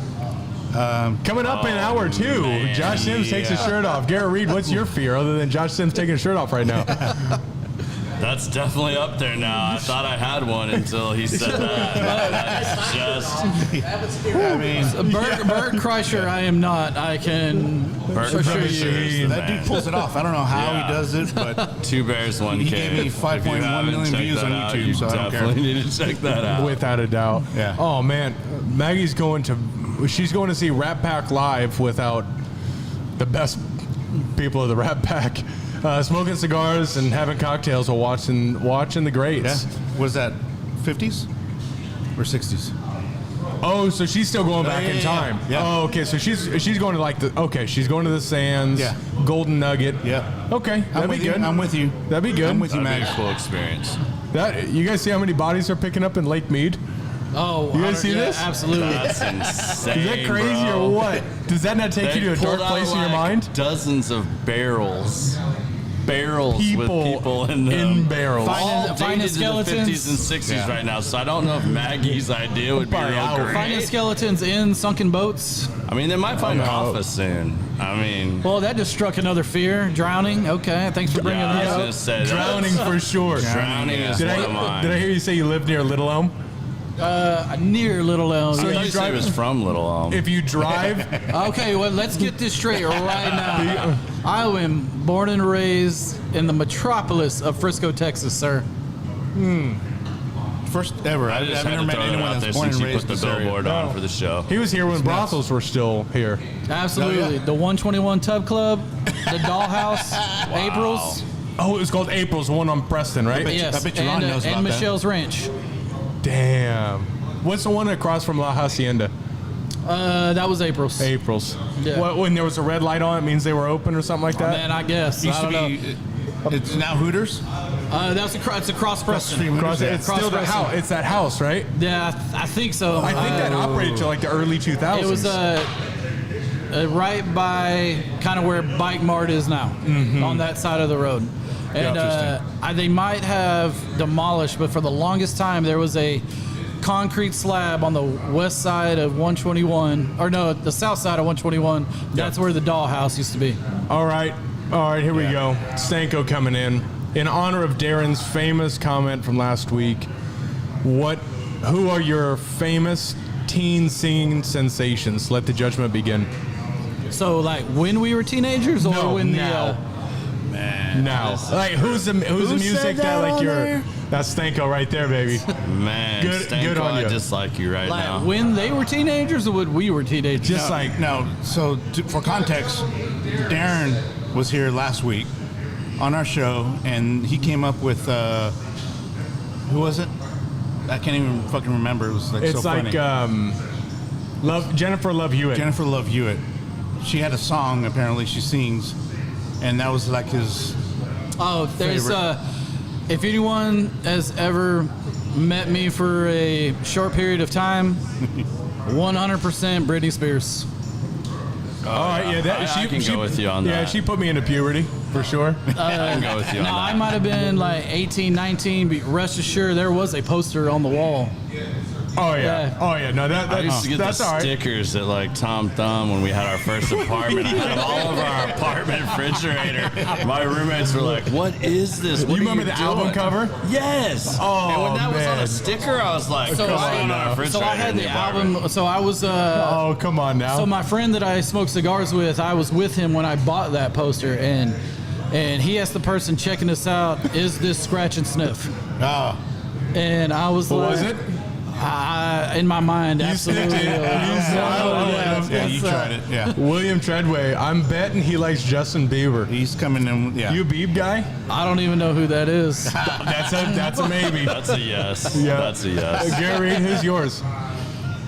B: Coming up in hour two, Josh Sims takes his shirt off. Garrett Reed, what's your fear other than Josh Sims taking his shirt off right now?
C: That's definitely up there now. I thought I had one until he said that. That's just
D: I mean,
A: Bert Kreischer, I am not. I can
C: Bert
A: assure
C: Kreischer
A: you.
C: is the
D: that dude
C: man.
D: pulls it off. I don't know how
C: Yeah.
D: he does it, but
C: Two Bears, one
D: He
C: cave.
D: gave me 5.1
C: If you haven't
D: million
C: checked
D: views
C: that
D: on
C: out,
D: YouTube,
C: you
D: so I don't care.
C: definitely need to check that out.
B: Without a doubt.
D: Yeah.
B: Oh man, Maggie's she's going to see Rat Pack live without the best people of the Rat Pack, smoking cigars and having cocktails while watching the greats.
D: yeah. Was that 50s or 60s?
B: Oh, so she's still going back in
D: yeah,
B: time.
D: yeah.
B: Oh, okay. So she's going to she's going to the Sands.
D: Yeah.
B: Golden Nugget.
D: Yeah.
B: Okay, that'd be good.
D: I'm with you.
B: That'd be good.
D: I'm with you,
C: That'd be
D: Max.
C: a cool experience.
B: You guys see how many bodies are picking up in Lake Mead?
A: Oh,
B: You guys see
A: yeah,
B: this?
A: Absolutely.
C: That's insane.
B: Is that crazy
C: bro.
B: or what? Does that not take
C: They
B: you to a
C: pulled
B: dark
C: out,
B: place in your
C: like,
B: mind?
C: Dozens of barrels with people in them.
B: in barrels.
C: All
A: Finding
C: dated to the
A: skeletons.
C: 50s and 60s right now. So I don't know if Maggie's idea would be
B: By
C: real
B: hour.
C: great.
A: Finding skeletons in sunken boats.
C: I mean, they might find
B: no.
C: Alpha soon. I mean,
A: Well, that just struck another fear. Drowning. Okay, thanks for bringing
C: yeah, I
A: that
C: was
A: up.
C: gonna say
B: Drowning for sure.
C: Drowning is
B: Did
C: one of mine.
B: I hear you say you live near Little Elm?
A: Near Little Elm.
C: I
B: you
C: thought you said he was from Little Elm.
B: If you drive,
A: Okay, well, let's get this straight right now. I am born and raised in the metropolis of Frisco, Texas, sir.
D: First ever.
C: I just
D: I've
C: had
D: never
C: to
D: met
C: throw that
D: anyone
C: out
D: that's
C: there
D: born
C: since
D: and
C: you
D: raised
C: put
D: in
C: the
D: this area.
C: billboard on for the show.
B: he was here when brothels were still here.
A: Absolutely.
D: Oh, yeah.
A: The 121 Tub Club, the Dollhouse, April's.
B: Oh, it was called April's, the one on Preston, right?
A: Yes,
D: I bet you Ron knows
A: and
D: about that.
A: Michelle's Ranch.
B: Damn. What's the one across from La Hacienda?
A: That was April's.
B: April's.
A: Yeah.
B: What, when there was a red light on, it means they were open or something like that?
A: Man, I guess.
D: Used
A: I
D: to
A: don't know.
D: be. It's now Hooters.
A: It's across Preston.
D: Stream
B: Across,
D: Hooters.
B: it's
A: Cross
B: still the
A: Preston.
B: house. It's that house, right?
A: Yeah, I think so.
B: I think that operated till like the early 2000s.
A: It was right by kind of where Bike Mart is now, on that side of the road. And they might have demolished, but for the longest time there was a concrete slab on the west side of 121, or no, the south side of 121. That's where the Dollhouse used to be.
B: All right, here we go. Stanko coming in. In honor of Darren's famous comment from last week, what Who are your famous teen singing sensations? Let the judgment begin.
A: So, like, when we were teenagers, or
B: No,
A: when
B: now.
C: Man.
B: Now, like, who's the music that like you're? That's Stanko right there, baby.
C: Man,
B: Good-
C: Stanko,
B: good on
C: I
B: you.
C: dislike you right
A: like
C: now.
A: when they were teenagers, or when we were teenagers?
B: Just like
D: No, so for context, Darren was here last week on our show, and he came up with who was it? I can't even fucking remember. It was like
B: it's
D: so
B: like
D: funny.
B: Jennifer Love Hewitt.
D: Jennifer Love Hewitt. She had a song apparently she sings, and that was like his.
A: Oh, there's
D: Favorite.
A: if anyone has ever met me for a short period of time, 100% Britney Spears.
B: All right, yeah, that,
C: I can go with you on
B: Yeah,
C: that.
B: she put me into puberty for sure.
C: I can go with you on
A: No, I
C: that.
A: might have been like 18, 19, but rest assured there was a poster on the wall.
B: Oh yeah,
A: Yeah.
B: oh yeah. No,
C: I used to get the
B: that's all right.
C: stickers at like Tom Thumb when we had our first apartment. I had them all over our apartment refrigerator. My roommates were like, "What is this? What
B: You
C: are
B: remember the album
C: doing?"
B: cover?
C: Yes.
B: Oh,
C: and when that was on
B: man.
C: a sticker, I was like,
A: So
C: "Come
A: I-
C: on, our refrigerator."
A: So I had
C: in
A: the
C: apartment.
A: album. So I was.
B: Oh, come on now.
A: So my friend that I smoke cigars with, I was with him when I bought that poster, and he asked the person checking us out, "Is this scratch and sniff?"
D: Ah,
A: And I was
B: What
A: like,
B: was it?
A: In my mind, absolutely.
B: sniffed it.
D: yeah, you
A: that's,
D: tried it. Yeah,
B: William Treadway. I'm betting he likes Justin Bieber.
D: he's coming in. Yeah,
B: You a Beeb guy?
A: I don't even know who that is.
B: That's a maybe.
C: That's a yes.
B: Yeah.
C: That's a yes.
B: Gary, who's yours?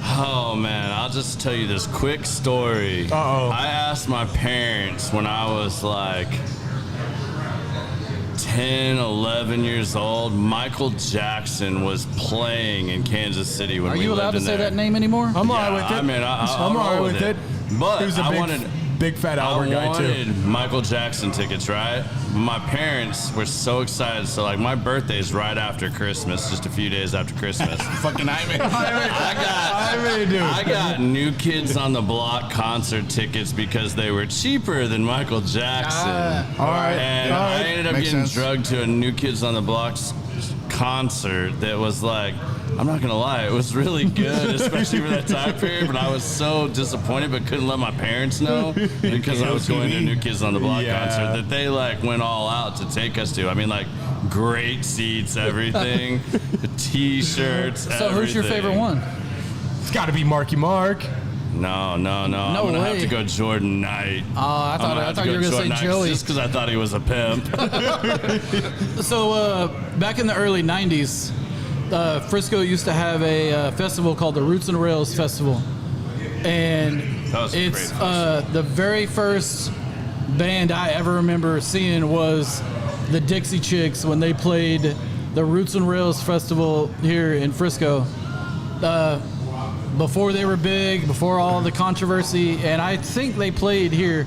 C: Oh man, I'll just tell you this quick story.
B: Uh-oh.
C: I asked my parents when I was like 10, 11 years old. Michael Jackson was playing in Kansas City when
A: Are
C: we
A: you allowed
C: lived
A: to
C: in
A: say
C: there.
A: that name anymore?
B: I'm all right with it.
C: I mean, I'll
B: I'm all right
C: roll
B: with it.
C: But
B: He was a
C: I
B: big,
C: wanted
B: big fat Albert
C: I
B: guy too.
C: wanted Michael Jackson tickets, right? My parents were so excited. So, like, my birthday's right after Christmas, just a few days after Christmas.
D: fucking nightmare.
C: I got New Kids on the Block concert tickets because they were cheaper than Michael Jackson.
B: All right.
C: And
B: all
C: I
B: right.
C: ended up
D: Makes
C: getting
D: sense.
C: drugged to a New Kids on the Block's concert that was like, I'm not gonna lie, it was really good, especially for that time period. But I was so disappointed, but couldn't let my parents know because I was going to a New Kids on the Block
B: Yeah.
C: concert that they like went all out to take us to. I mean, like great seats, everything, T-shirts.
A: So who's your favorite one?
B: It's got to be Marky Mark.
C: No. I'm gonna have
A: way.
C: to go Jordan Knight.
A: Oh, I thought you were gonna say Joey.
C: just because I thought he was a pimp.
A: So back in the early '90s, Frisco used to have a festival called the Roots and Rails Festival, and
C: That was a
A: it's
C: great
A: the very first band I ever remember seeing was the Dixie Chicks when they played the Roots and Rails Festival here in Frisco. Before they were big, before all the controversy, and I think they played here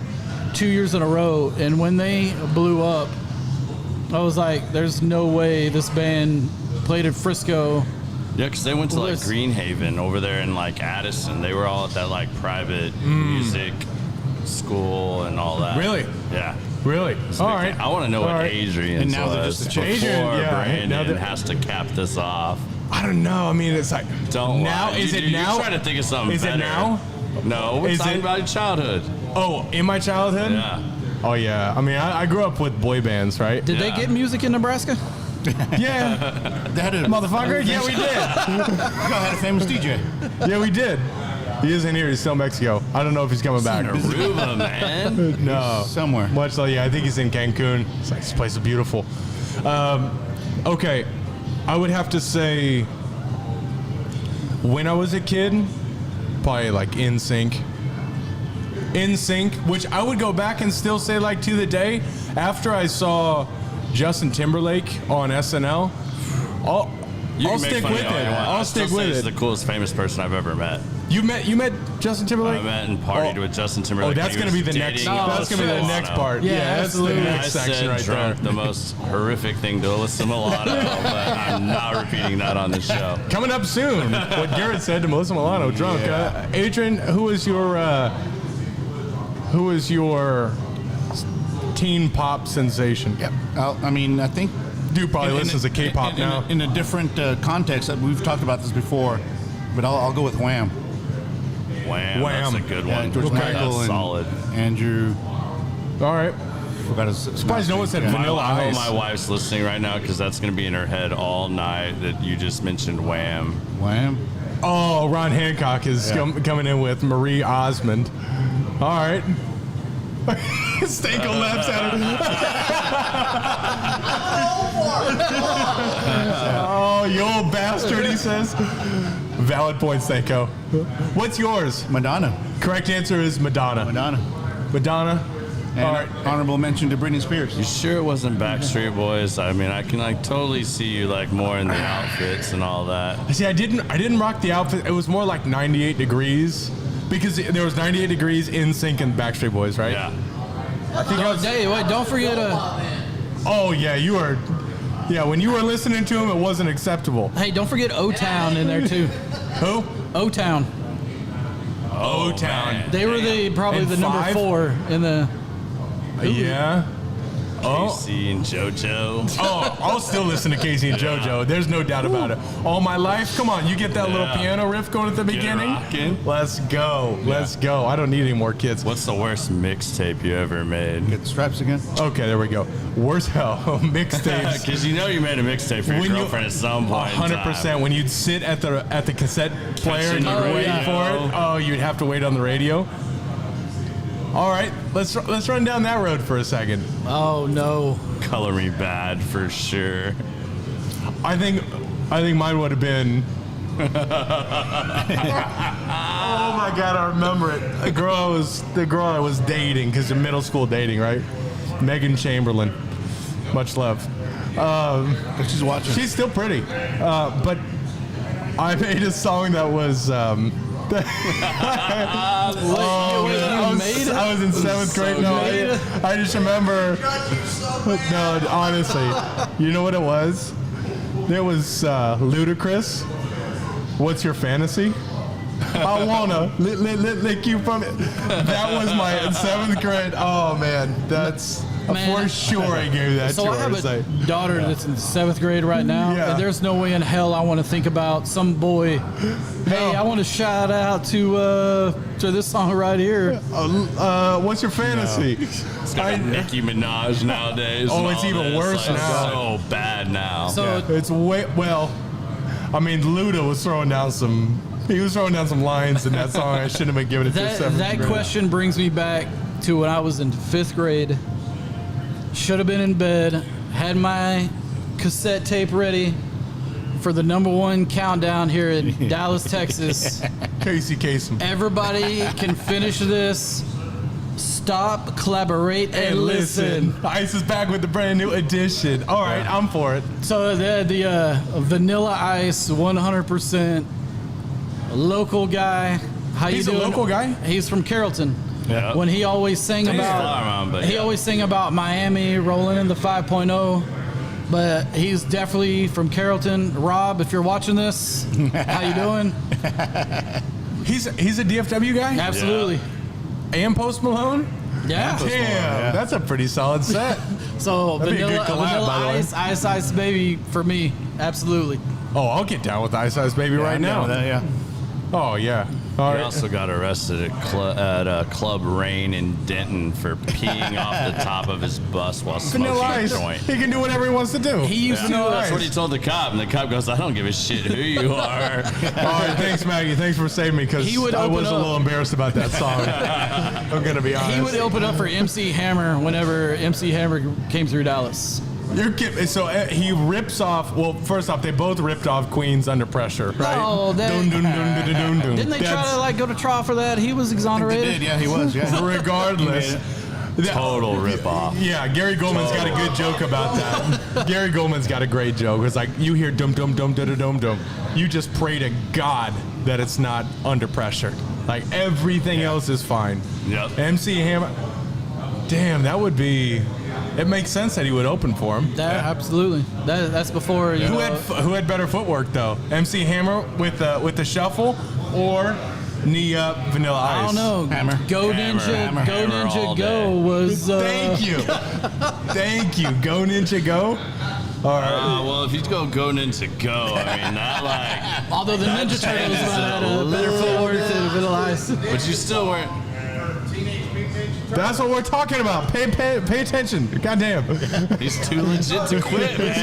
A: 2 years in a row. And when they blew up, I was like, "There's no way this band played at Frisco."
C: Yeah, because they went to like
A: Listen.
C: Greenhaven over there in like Addison. They were all at that like private music school and all that.
B: Really?
C: Yeah.
B: Really? All right.
C: I want to know
B: All
C: what
B: right.
C: Adrian's
D: And now they're
C: was
D: just a
C: before
D: chick.
B: Adrian, yeah,
C: Brandon
B: now that-
C: has to cap this off.
B: I don't know. I mean, it's like
C: Don't
B: now.
C: lie.
B: Is it
C: You're
B: now?
C: trying to think of something
B: Is
C: better.
B: it now?
C: No, we're
B: Is
C: talking
B: it-
C: about your childhood.
B: Oh, in my childhood?
C: Yeah.
B: Oh yeah. I mean, I grew up with boy bands, right?
A: Did they
C: Yeah.
A: get music in Nebraska?
B: Yeah,
D: They had a
B: motherfucker. Yeah, we did.
D: Y'all had a famous DJ.
B: Yeah, we did. He isn't here. He's still in Mexico. I don't know if he's coming back.
C: Aruba, man.
B: No,
D: Somewhere.
B: Much like, yeah, I think he's in Cancun. It's like, this place is beautiful. Okay, I would have to say, when I was a kid, probably like NSYNC, which I would go back and still say like to the day after I saw Justin Timberlake on SNL. I'll
C: You can make
B: stick
C: fun of
B: with
C: me all
B: it.
C: you want.
B: I'll
C: I still
B: stick
C: say
B: with
C: he's
B: it.
C: the coolest famous person I've ever met.
B: You met Justin Timberlake?
C: I met and partied
B: Oh.
C: with Justin
B: Oh,
C: Timberlake.
B: that's
C: when
B: going
C: he
B: to be
C: was
B: the next.
C: dating
B: That's going to be the
C: Alyssa
B: next
C: Milano.
B: part.
A: Yeah,
B: that's
A: absolutely.
B: the
C: I
B: next section
C: said
B: right
C: drunk,
B: there.
C: the most horrific thing to Alyssa Milano, but I'm not repeating that on the show.
B: Coming up soon, what Garrett said to Melissa Milano, drunk. Adrian, who is your teen pop sensation?
D: Yep. I mean, I think
B: dude probably listens to K-pop now.
D: In a different context, we've talked about this before, but I'll go with Wham.
C: Wham.
B: Wham.
C: That's a good
D: Yeah,
C: one.
D: George
C: That's
D: Michael and
C: solid.
D: Andrew.
B: All right.
D: Forgot his
B: Surprised no one said
D: yeah.
B: Vanilla
C: I hope
B: Ice.
C: my wife's listening right now because that's going to be in her head all night that you just mentioned Wham.
D: Wham.
B: Oh, Ron Hancock is coming in with Marie Osmond. All right. Stanko laughs at her. Oh, you old bastard, he says. Valid point, Stanko. What's yours?
D: Madonna.
B: Correct answer is Madonna. Madonna.
D: And
B: All right.
D: honorable mention to Britney Spears.
C: You sure it wasn't Backstreet Boys? I mean, I can like totally see you like more in the outfits and all that.
B: See, I didn't rock the outfit. It was more like 98 degrees because there was 98 degrees in sync and Backstreet Boys, right?
C: Yeah.
B: I think I was,
A: Hey, wait, don't forget
B: oh yeah, you were. Yeah, when you were listening to him, it wasn't acceptable.
A: hey, don't forget O-Town in there too.
B: Who?
A: O-Town.
B: O-Town.
A: They were probably
B: And
A: the number
B: 5?
A: 4 in the.
B: Yeah. Oh.
C: Casey and JoJo.
B: Oh, I'll still listen to Casey and JoJo. There's no doubt about it. All my life. Come on, you get that little
C: Yeah.
B: piano riff going at the beginning.
C: rockin'.
B: Let's go. Let's go. I don't need any more kids.
C: What's the worst mixtape you ever made?
D: Get the straps again.
B: Okay, there we go. Worst hell mixtapes.
C: Because you know you made a mixtape for your
B: When you-
C: girlfriend at some point. in time.
B: 100%. When you'd sit at the cassette player and you'd
C: Catching the
B: wait
C: radio.
B: for it, oh, you'd have to wait on the radio. All right, let's run down that road for a second.
A: Oh no.
C: Color Me Bad for sure.
B: I think mine would have been. Oh my God, I remember it. The girl I was dating, because in middle school dating, right? Megan Chamberlain. Much love.
D: She's watching.
B: She's still pretty, but I made a song that was.
A: Wait,
B: I was in 7th grade. No, I just remember. No, honestly, you know what it was? It was Ludacris. What's your fantasy? I wanna lick you from it. That was my 7th grade. Oh man, that's for sure. I gave that
A: So
B: to
A: I
B: her.
A: have
B: It's
A: a
B: like,
A: daughter that's in 7th grade right now,
B: Yeah.
A: and there's no way in hell I want to think about some boy. Hey, I want to shout out to this song right here.
B: what's your fantasy?
C: It's got Nicki Minaj nowadays.
B: Oh,
C: and
B: it's
C: all
B: even
C: this.
B: worse
C: Like,
B: now.
C: So bad now.
A: So
B: It's way well. I mean, Luda was throwing down some. He was throwing down some lines in that song. I shouldn't have been giving it to a 7th
A: that
B: grader.
A: question brings me back to when I was in 5th grade. Should have been in bed, had my cassette tape ready for the #1 countdown here in Dallas, Texas.
B: Casey Kasem.
A: Everybody can finish this. Stop, collaborate, and listen.
B: Ice is back with the brand new edition. All right, I'm for it.
A: So the Vanilla Ice, 100% local guy. How
B: He's a
A: you doing?
B: local guy?
A: He's from Carrollton.
C: Yeah.
A: When he always sang
C: Flower
A: about,
C: Mound, but
A: he
C: yeah.
A: always sang about Miami rolling in the 5.0. But he's definitely from Carrollton. Rob, if you're watching this, how you doing?
B: He's a DFW guy?
A: Absolutely.
B: And Post Malone?
A: Yeah.
B: Damn, that's a pretty solid set.
A: So
B: That'd be a
A: Vanilla,
B: good collab,
A: vanilla
B: by the way.
A: Ice Baby for me. Absolutely.
B: Oh, I'll get down with Ice Ice Baby right
D: I'm down
B: now.
D: with that, yeah.
B: Oh, yeah. All
C: He
B: right.
C: also got arrested at Club Rain in Denton for peeing off the top of his bus while smoking
B: Vanilla
C: a
B: Ice.
C: joint.
B: He can do whatever he wants to do.
A: He used to.
B: Vanilla
C: That's
B: Ice.
C: what he told the cop, and the cop goes, "I don't give a shit who you are."
B: All right, thanks, Maggie. Thanks for saving me because
A: He would
B: I
A: open
B: was a
A: up.
B: little embarrassed about that song. I'm going to be honest.
A: He would open up for MC Hammer whenever MC Hammer came through Dallas.
B: You're kidding. So he rips off. Well, first off, they both ripped off Queen's Under Pressure, right?
A: No, they-
B: Dun, dun, dun, dun, dun, dun.
A: Didn't they try to go to trial for that? He was
D: They
A: exonerated.
D: did, yeah, he was, yeah.
B: Regardless.
C: Total ripoff.
B: Yeah, Gary Goldman's got a good joke about that. Gary Goldman's got a great joke. It's like, you hear dum dum dum da da dum dum. You just pray to God that it's not under pressure. Like everything else is fine.
C: Yep.
B: MC Hammer. Damn, that would be. It makes sense that he would open for him.
A: Absolutely. That's before you
B: Who
A: know.
B: had better footwork though? MC Hammer with the shuffle or Nia Vanilla Ice?
A: I don't know.
D: Hammer.
A: Go
C: Hammer,
A: Ninja,
C: hammer,
A: Go
C: hammer
A: Ninja,
C: all
A: Go
C: day.
A: was.
B: Thank you. Thank you. Go Ninja Go.
C: Well, if you go Ninja Go, I mean, that like.
A: Although the Ninja Turtles had a better footwork to Vitalize.
C: But you still weren't.
B: That's what we're talking about. Pay attention. Goddamn.
C: He's too legit to quit, man.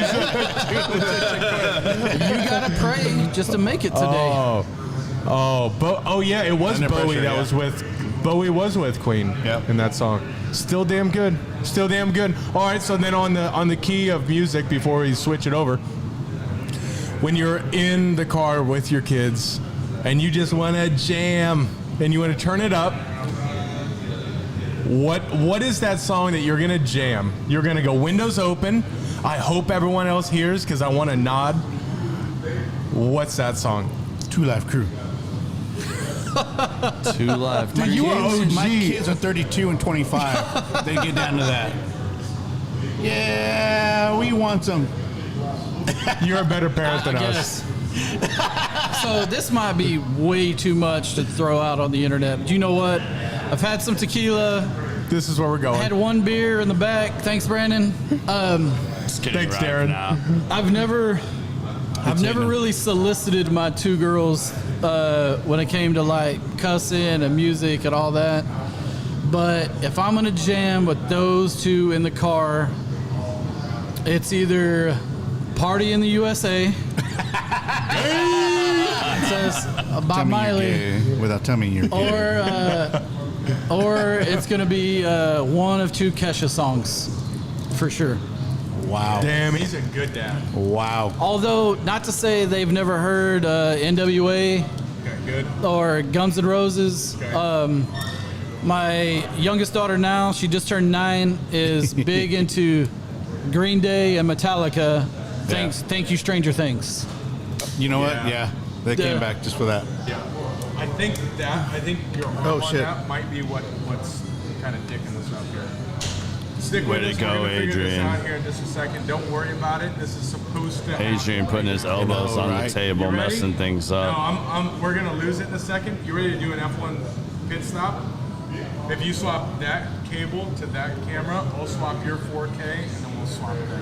A: You gotta pray just to make it today.
B: Oh yeah, it was
D: Under
B: Bowie
D: pressure,
B: that
D: yeah.
B: was with. Bowie was with Queen in that song. Still damn good. Still damn good. All right, so then on the key of music before we switch it over, when you're in the car with your kids and you just want to jam and you want to turn it up, what is that song that you're gonna jam? You're gonna go windows open. I hope everyone else hears because I want to nod. What's that song?
D: Two Live Crew.
C: 2 Live.
B: Dude, you are OG.
D: My kids are 32 and 25. They get down to that. Yeah, we want some.
B: You're a better parent than
A: I
B: us.
A: guess. So this might be way too much to throw out on the internet. But you know what? I've had some tequila.
B: This is where we're going.
A: Had one beer in the back. Thanks, Brandon.
C: Just getting
B: Thanks,
C: right
B: Darren.
C: now.
A: I've never really solicited my two girls when it came to like cussing and music and all that. But if I'm gonna jam with those two in the car, it's either "Party in the USA." It says by
D: Tell me
A: Miley.
D: you're gay without telling me you're gay.
A: Or it's gonna be one of two Kesha songs, for sure.
D: Wow.
B: Damn, he's a good dad.
D: Wow.
A: Although, not to say they've never heard NWA
B: Okay, good.
A: or Guns N' Roses.
B: Okay.
A: My youngest daughter now, she just turned 9, is big into Green Day and Metallica. Thank you, Stranger Things.
D: You know what?
B: Yeah.
D: Yeah. They came back just for that.
B: Yeah. I think your arm
D: Oh,
B: on
D: shit.
B: that might be what's kind of dicking us up here. Stick
C: Way
B: with
C: to
B: us.
C: go,
B: We're gonna figure this
C: Adrian.
B: out here in just a second. Don't worry about it. This is supposed to happen.
C: Adrian putting his elbows on
D: right?
C: the table,
B: You ready?
C: messing things
B: No,
C: up.
B: we're gonna lose it in a second. You ready to do an F1 pit stop? If you swap that cable to that camera, we'll swap your 4K and then we'll swap that.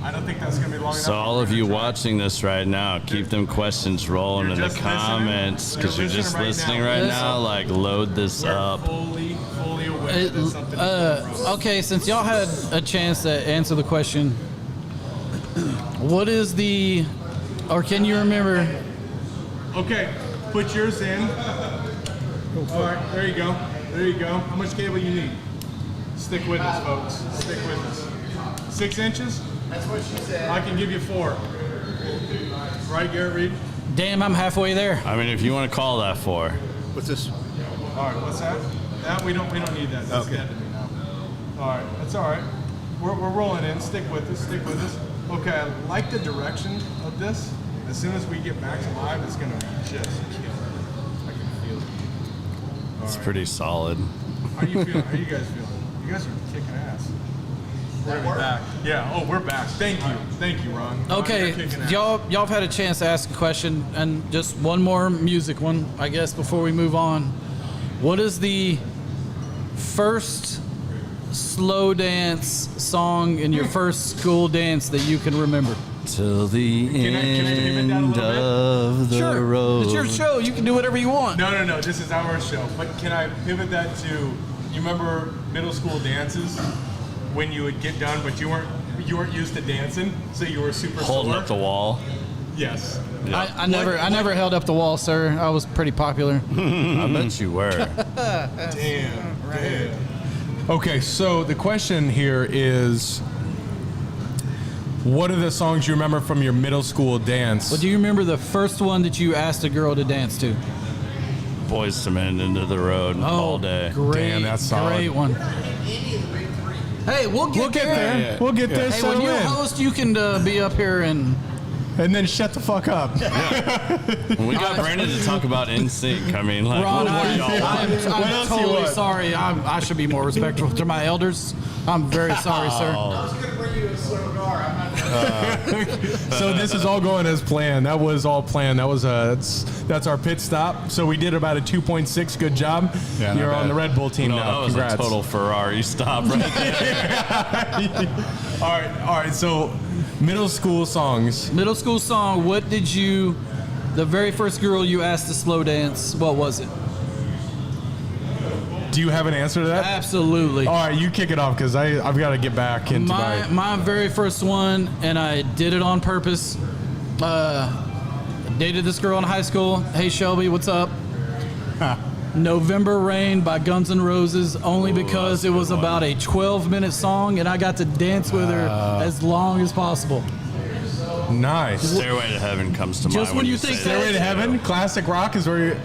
B: I don't think that's gonna be long enough.
C: So all of you watching this right now, keep them questions rolling
B: You're
C: in the
B: just listening?
C: comments because
B: You're
C: you're just
B: listening
C: listening
B: right
C: right
A: now.
C: now. Like, load this
B: We're
C: up.
B: fully aware that something is wrong.
A: Okay, since y'all had a chance to answer the question, what is or can you remember?
B: Okay, put yours in. All right, there you go. There you go. How much cable you need? Stick with us, folks. Stick with us. 6 inches? That's what she said. I can give you 4. Right, Garrett Reed?
A: Damn, I'm halfway there.
C: I mean, if you want to call that for.
D: What's this?
B: All right, what's that? That we don't need that. That's
D: Okay.
B: dead to me now. All right, that's all right. We're rolling in. Stick with us. Stick with us. Okay, I like the direction of this. As soon as we get back to live, it's gonna be just killer. I can feel it.
C: It's pretty solid.
B: How are you feeling? How are you guys feeling? You guys are kicking ass. We're gonna be back. Yeah. Oh, we're back. Thank you, Ron. Ron,
A: Okay,
B: you're kicking ass.
A: y'all have had a chance to ask a question, and just one more music one, I guess, before we move on. What is the first slow dance song in your first school dance that you can remember?
C: Till the
B: Can I pivot that a
C: end
B: little bit?
C: of the road.
A: It's your show. You can do whatever you want.
B: No. This is our show. But can I pivot that to? You remember middle school dances when you would get done, but you weren't used to dancing, so you were super
C: Holding
B: sore?
C: up the wall.
B: Yes.
C: Yeah.
A: I never held up the wall, sir. I was pretty popular.
C: I bet you were.
B: Damn. Okay, so the question here is, what are the songs you remember from your middle school dance?
A: Well, do you remember the first one that you asked a girl to dance to?
C: Boys to Men into the road all day.
A: Great,
B: Damn, that's solid.
A: great one. Hey, we'll get there.
B: there. We'll get there.
A: Hey, when
B: settle
A: you
B: in.
A: host, you can be up here and.
B: And then shut the fuck up.
C: When we got Brandon to talk about NSYNC, I mean, like,
A: Ron,
C: what more do y'all want?
A: I'm
B: else you
A: totally
B: want?
A: sorry. I should be more respectful to my elders. I'm very sorry, sir.
E: I was going to bring you a cigar. I'm not
B: So this is all going as planned. That was all planned. That was that's our pit stop. So we did about a 2.6. Good job.
D: Yeah, not
B: You're on
D: bad.
B: the Red Bull team
C: No,
B: now.
C: that was
B: Congrats.
C: a total Ferrari stop right there.
B: All right. So Middle school songs.
A: Middle school song. What did you? The very first girl you asked to slow dance. What was it?
B: Do you have an answer to that?
A: Absolutely.
B: All right, you kick it off because I've got to get back into
A: My very first one, and I did it on purpose. Dated this girl in high school. Hey Shelby, what's up? November Rain by Guns N' Roses, only because it was about a 12-minute song, and I got to dance with her as long as possible.
B: Nice.
C: Stairway to Heaven comes to mind.
A: Just when you think
C: say
B: Stairway to Heaven, classic rock is where you...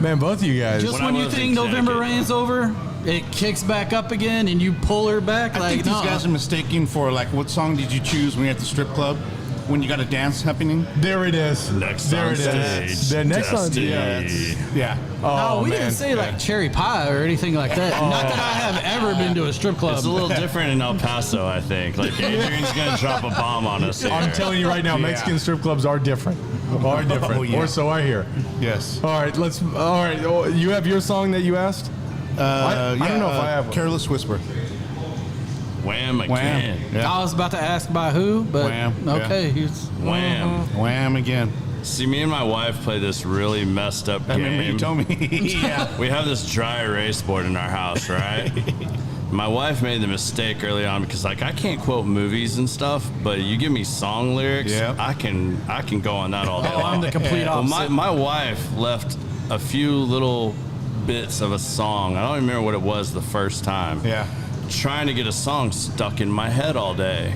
B: Man, both of you guys.
A: Just
C: When
A: when
C: I
A: you
C: was
A: think
C: in
A: November
C: Connecticut.
A: Rain's over, it kicks back up again, and you pull her back.
D: I think these guys are mistaken for like, what song did you choose when you're at the strip club? When you got a dance happening?
B: There it is.
C: Next
B: there
C: on
B: it is.
C: stage,
B: The next on
C: Destiny.
D: Yeah.
B: Oh,
A: No, we
B: man.
A: didn't say like cherry pie or anything like that. Not that I have ever been to a strip club.
C: It's a little different in El Paso, I think. Like Adrian's gonna drop a bomb on us here.
B: I'm telling you right now, Mexican strip clubs are different. Are different.
D: Oh, yeah.
B: Or so I hear.
D: Yes.
B: All right, you have your song that you asked? I don't know if I have one.
D: Careless Whisper.
C: Wham again.
D: Wham. Yeah.
A: I was about to ask by who, but
D: Wham,
A: okay.
D: yeah.
A: He's,
C: Wham.
D: Wham again.
C: See, me and my wife play this really messed up
D: I
C: game.
D: remember you told me. Yeah.
C: We have this dry erase board in our house, right? My wife made the mistake early on because, like, I can't quote movies and stuff, but you give me song lyrics,
D: Yeah.
C: I can go on that all day
A: oh, I'm the complete
C: Well,
A: opposite.
C: my wife left a few little bits of a song. I don't remember what it was the first time.
D: Yeah.
C: Trying to get a song stuck in my head all day.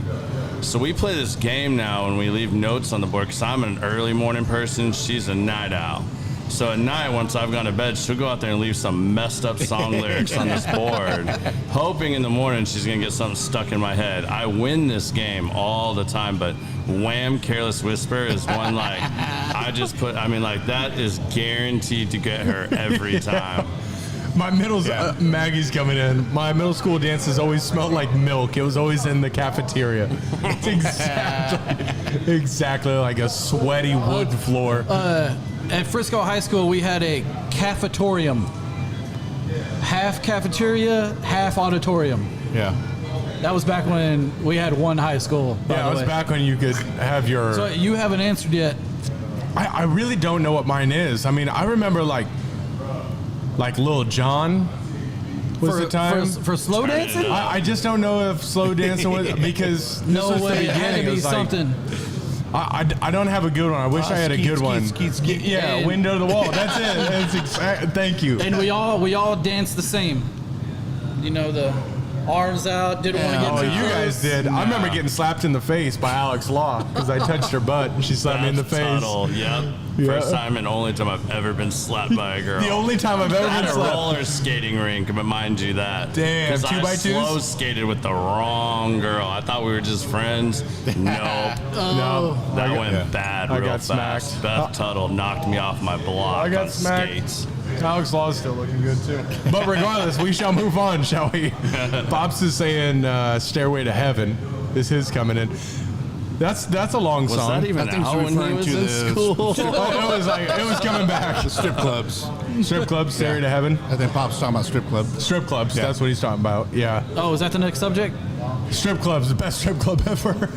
C: So we play this game now and we leave notes on the board because I'm an early morning person. She's a night owl. So at night, once I've gone to bed, she'll go out there and leave some messed up song lyrics on this board, hoping in the morning she's going to get something stuck in my head. I win this game all the time, but Wham! Careless Whisper is one like, that is guaranteed to get her every time.
B: My Maggie's coming in. My middle school dances always smelled like milk. It was always in the cafeteria. It's exactly like a sweaty wood floor.
A: At Frisco High School, we had a cafetorium. Half cafeteria, half auditorium.
D: Yeah.
A: That was back when we had one high school. By
B: Yeah,
A: the
B: it was
A: way.
B: back when you could have your...
A: So you haven't answered yet.
B: I really don't know what mine is. I mean, I remember like Lil Jon was the time.
A: For slow dancing?
B: I just don't know if slow dancing was because this
A: No
B: was the
A: way. It had
B: beginning.
A: to
B: It
A: be
B: was like,
A: something.
B: I don't have a good one. I wish I had a
D: Skeet,
B: good
D: skeet,
B: one.
D: skeet, skeet.
B: Yeah,
A: And-
B: window to the wall. That's it. Thank you.
A: And we all danced the same. You know, the arms out, didn't want to get
B: Oh,
A: too
B: you
A: close.
B: guys did. I remember getting slapped in the face by Alex Law because I touched her butt and she slapped me in the
C: That's
B: face.
C: Tuttle, yep.
B: Yeah.
C: First time and only time I've ever been slapped by a girl.
B: The only time I've ever
C: At
B: been
C: a
B: slapped.
C: roller skating rink, but mind you that.
B: Damn,
C: 'Cause
B: 2x2s?
C: I slow skated with the wrong girl. I thought we were just friends. Nope.
B: No,
C: That went bad
B: I
C: real
B: got
C: fast.
B: smacked.
C: Beth Tuttle knocked me off my block
B: I got
C: on
B: smacked.
C: skates.
B: Alex Law's still looking good too. But regardless, we shall move on, shall we? Pops is saying "Stairway to Heaven" is his coming in. That's a long
C: Was
B: song.
C: that even
D: I think
C: out
D: he's
C: when he
D: referring
C: was
D: to
C: in
D: the-
C: school?
B: Oh, it was coming back.
D: Strip clubs.
B: Strip clubs, Stairway to Heaven.
D: I think Pop's talking about strip club.
B: Strip clubs.
D: Yeah.
B: That's what he's talking about. Yeah.
A: Oh, is that the next subject?
B: Strip clubs, the best strip club ever.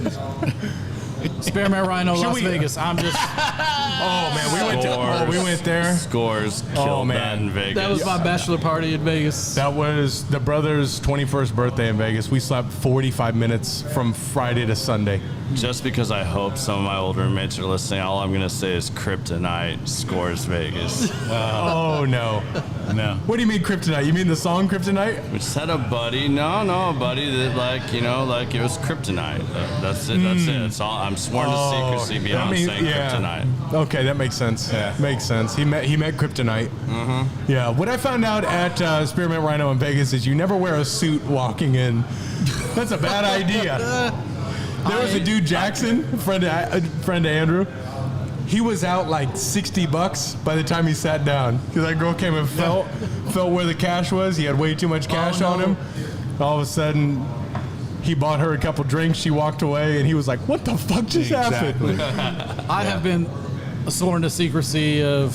A: Spearmint Rhino, Las
B: we-
A: Vegas. I'm just.
B: Oh man, we went there.
C: Scores killed
B: Oh, man.
C: that in Vegas.
A: That was my bachelor party in Vegas.
B: That was the brother's 21st birthday in Vegas. We slept 45 minutes from Friday to Sunday.
C: Just because I hope some of my old roommates are listening, all I'm going to say is Kryptonite scores Vegas.
B: Oh no.
D: No.
B: What do you mean Kryptonite? You mean the song Kryptonite?
C: We just had a buddy. No, a buddy that it was Kryptonite. That's it. That's it. It's all. I'm sworn to secrecy
B: that
C: beyond
B: means-
C: saying Kryptonite.
B: Okay, that makes sense.
D: Yeah.
B: Makes sense. He met Kryptonite. Mm-hmm. Yeah. What I found out at Spearmint Rhino in Vegas is you never wear a suit walking in. That's a bad idea. There was a dude, Jackson, friend of Andrew. He was out like $60 by the time he sat down because that girl came and felt where the cash was. He had way too much cash on him. All of a sudden, he bought her a couple drinks. She walked away, and he was like, "What the fuck just happened?"
A: I have been sworn to secrecy of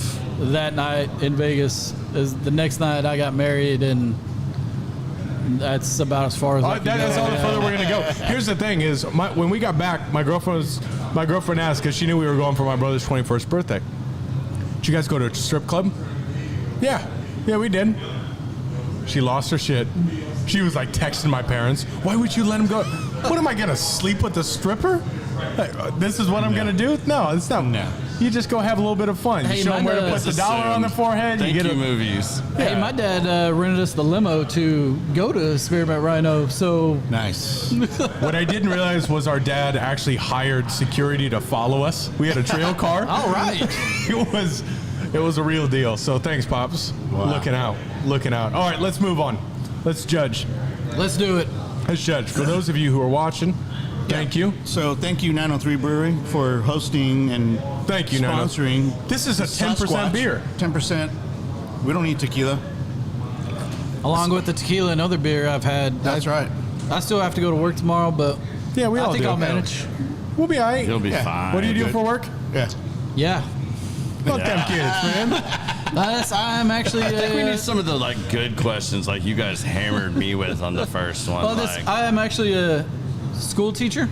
A: that night in Vegas. As the next night I got married, and That's about as far as I can
B: That's
A: go.
B: all the further we're gonna go. Here's the thing: is when we got back, my girlfriend asked because she knew we were going for my brother's 21st birthday. Did you guys go to a strip club? Yeah, we did. She lost her shit. She was like texting my parents. Why would you let him go? What am I gonna sleep with the stripper? This is what I'm gonna do? No, it's not.
D: No.
B: You just go have a little bit of fun. You
A: Hey,
B: show them
A: mine
B: where to put
A: does
B: the dollar on the forehead.
C: Thank
B: you get
C: you,
B: a
C: movies.
A: Hey, my dad rented us the limo to go to Spearmint Rhino, so
D: Nice.
B: What I didn't realize was our dad actually hired security to follow us. We had a trail car.
A: all right.
B: It was a real deal. So thanks, Pops.
D: Wow.
B: Looking out. All right, let's move on. Let's judge.
A: Let's do it.
B: Let's judge. For those of you who are watching, thank you.
D: So thank you, 903 Brewery, for hosting and
B: Thank you, 903.
D: sponsoring.
B: This is a 10%
D: Sasquatch.
B: beer.
D: 10%. We don't need tequila.
A: Along with the tequila and other beer I've had.
D: That's right.
A: I still have to go to work tomorrow, but
B: Yeah, we all
A: I think
B: do.
A: I'll manage.
B: We'll be all right.
C: You'll be
D: Yeah.
C: fine.
B: What do you do
D: Good.
B: for work?
D: Yeah.
A: Yeah.
B: Fuck them kids, man.
A: I'm actually.
C: I think we need some of the like good questions like you guys hammered me with on the first one.
A: I am actually a school teacher.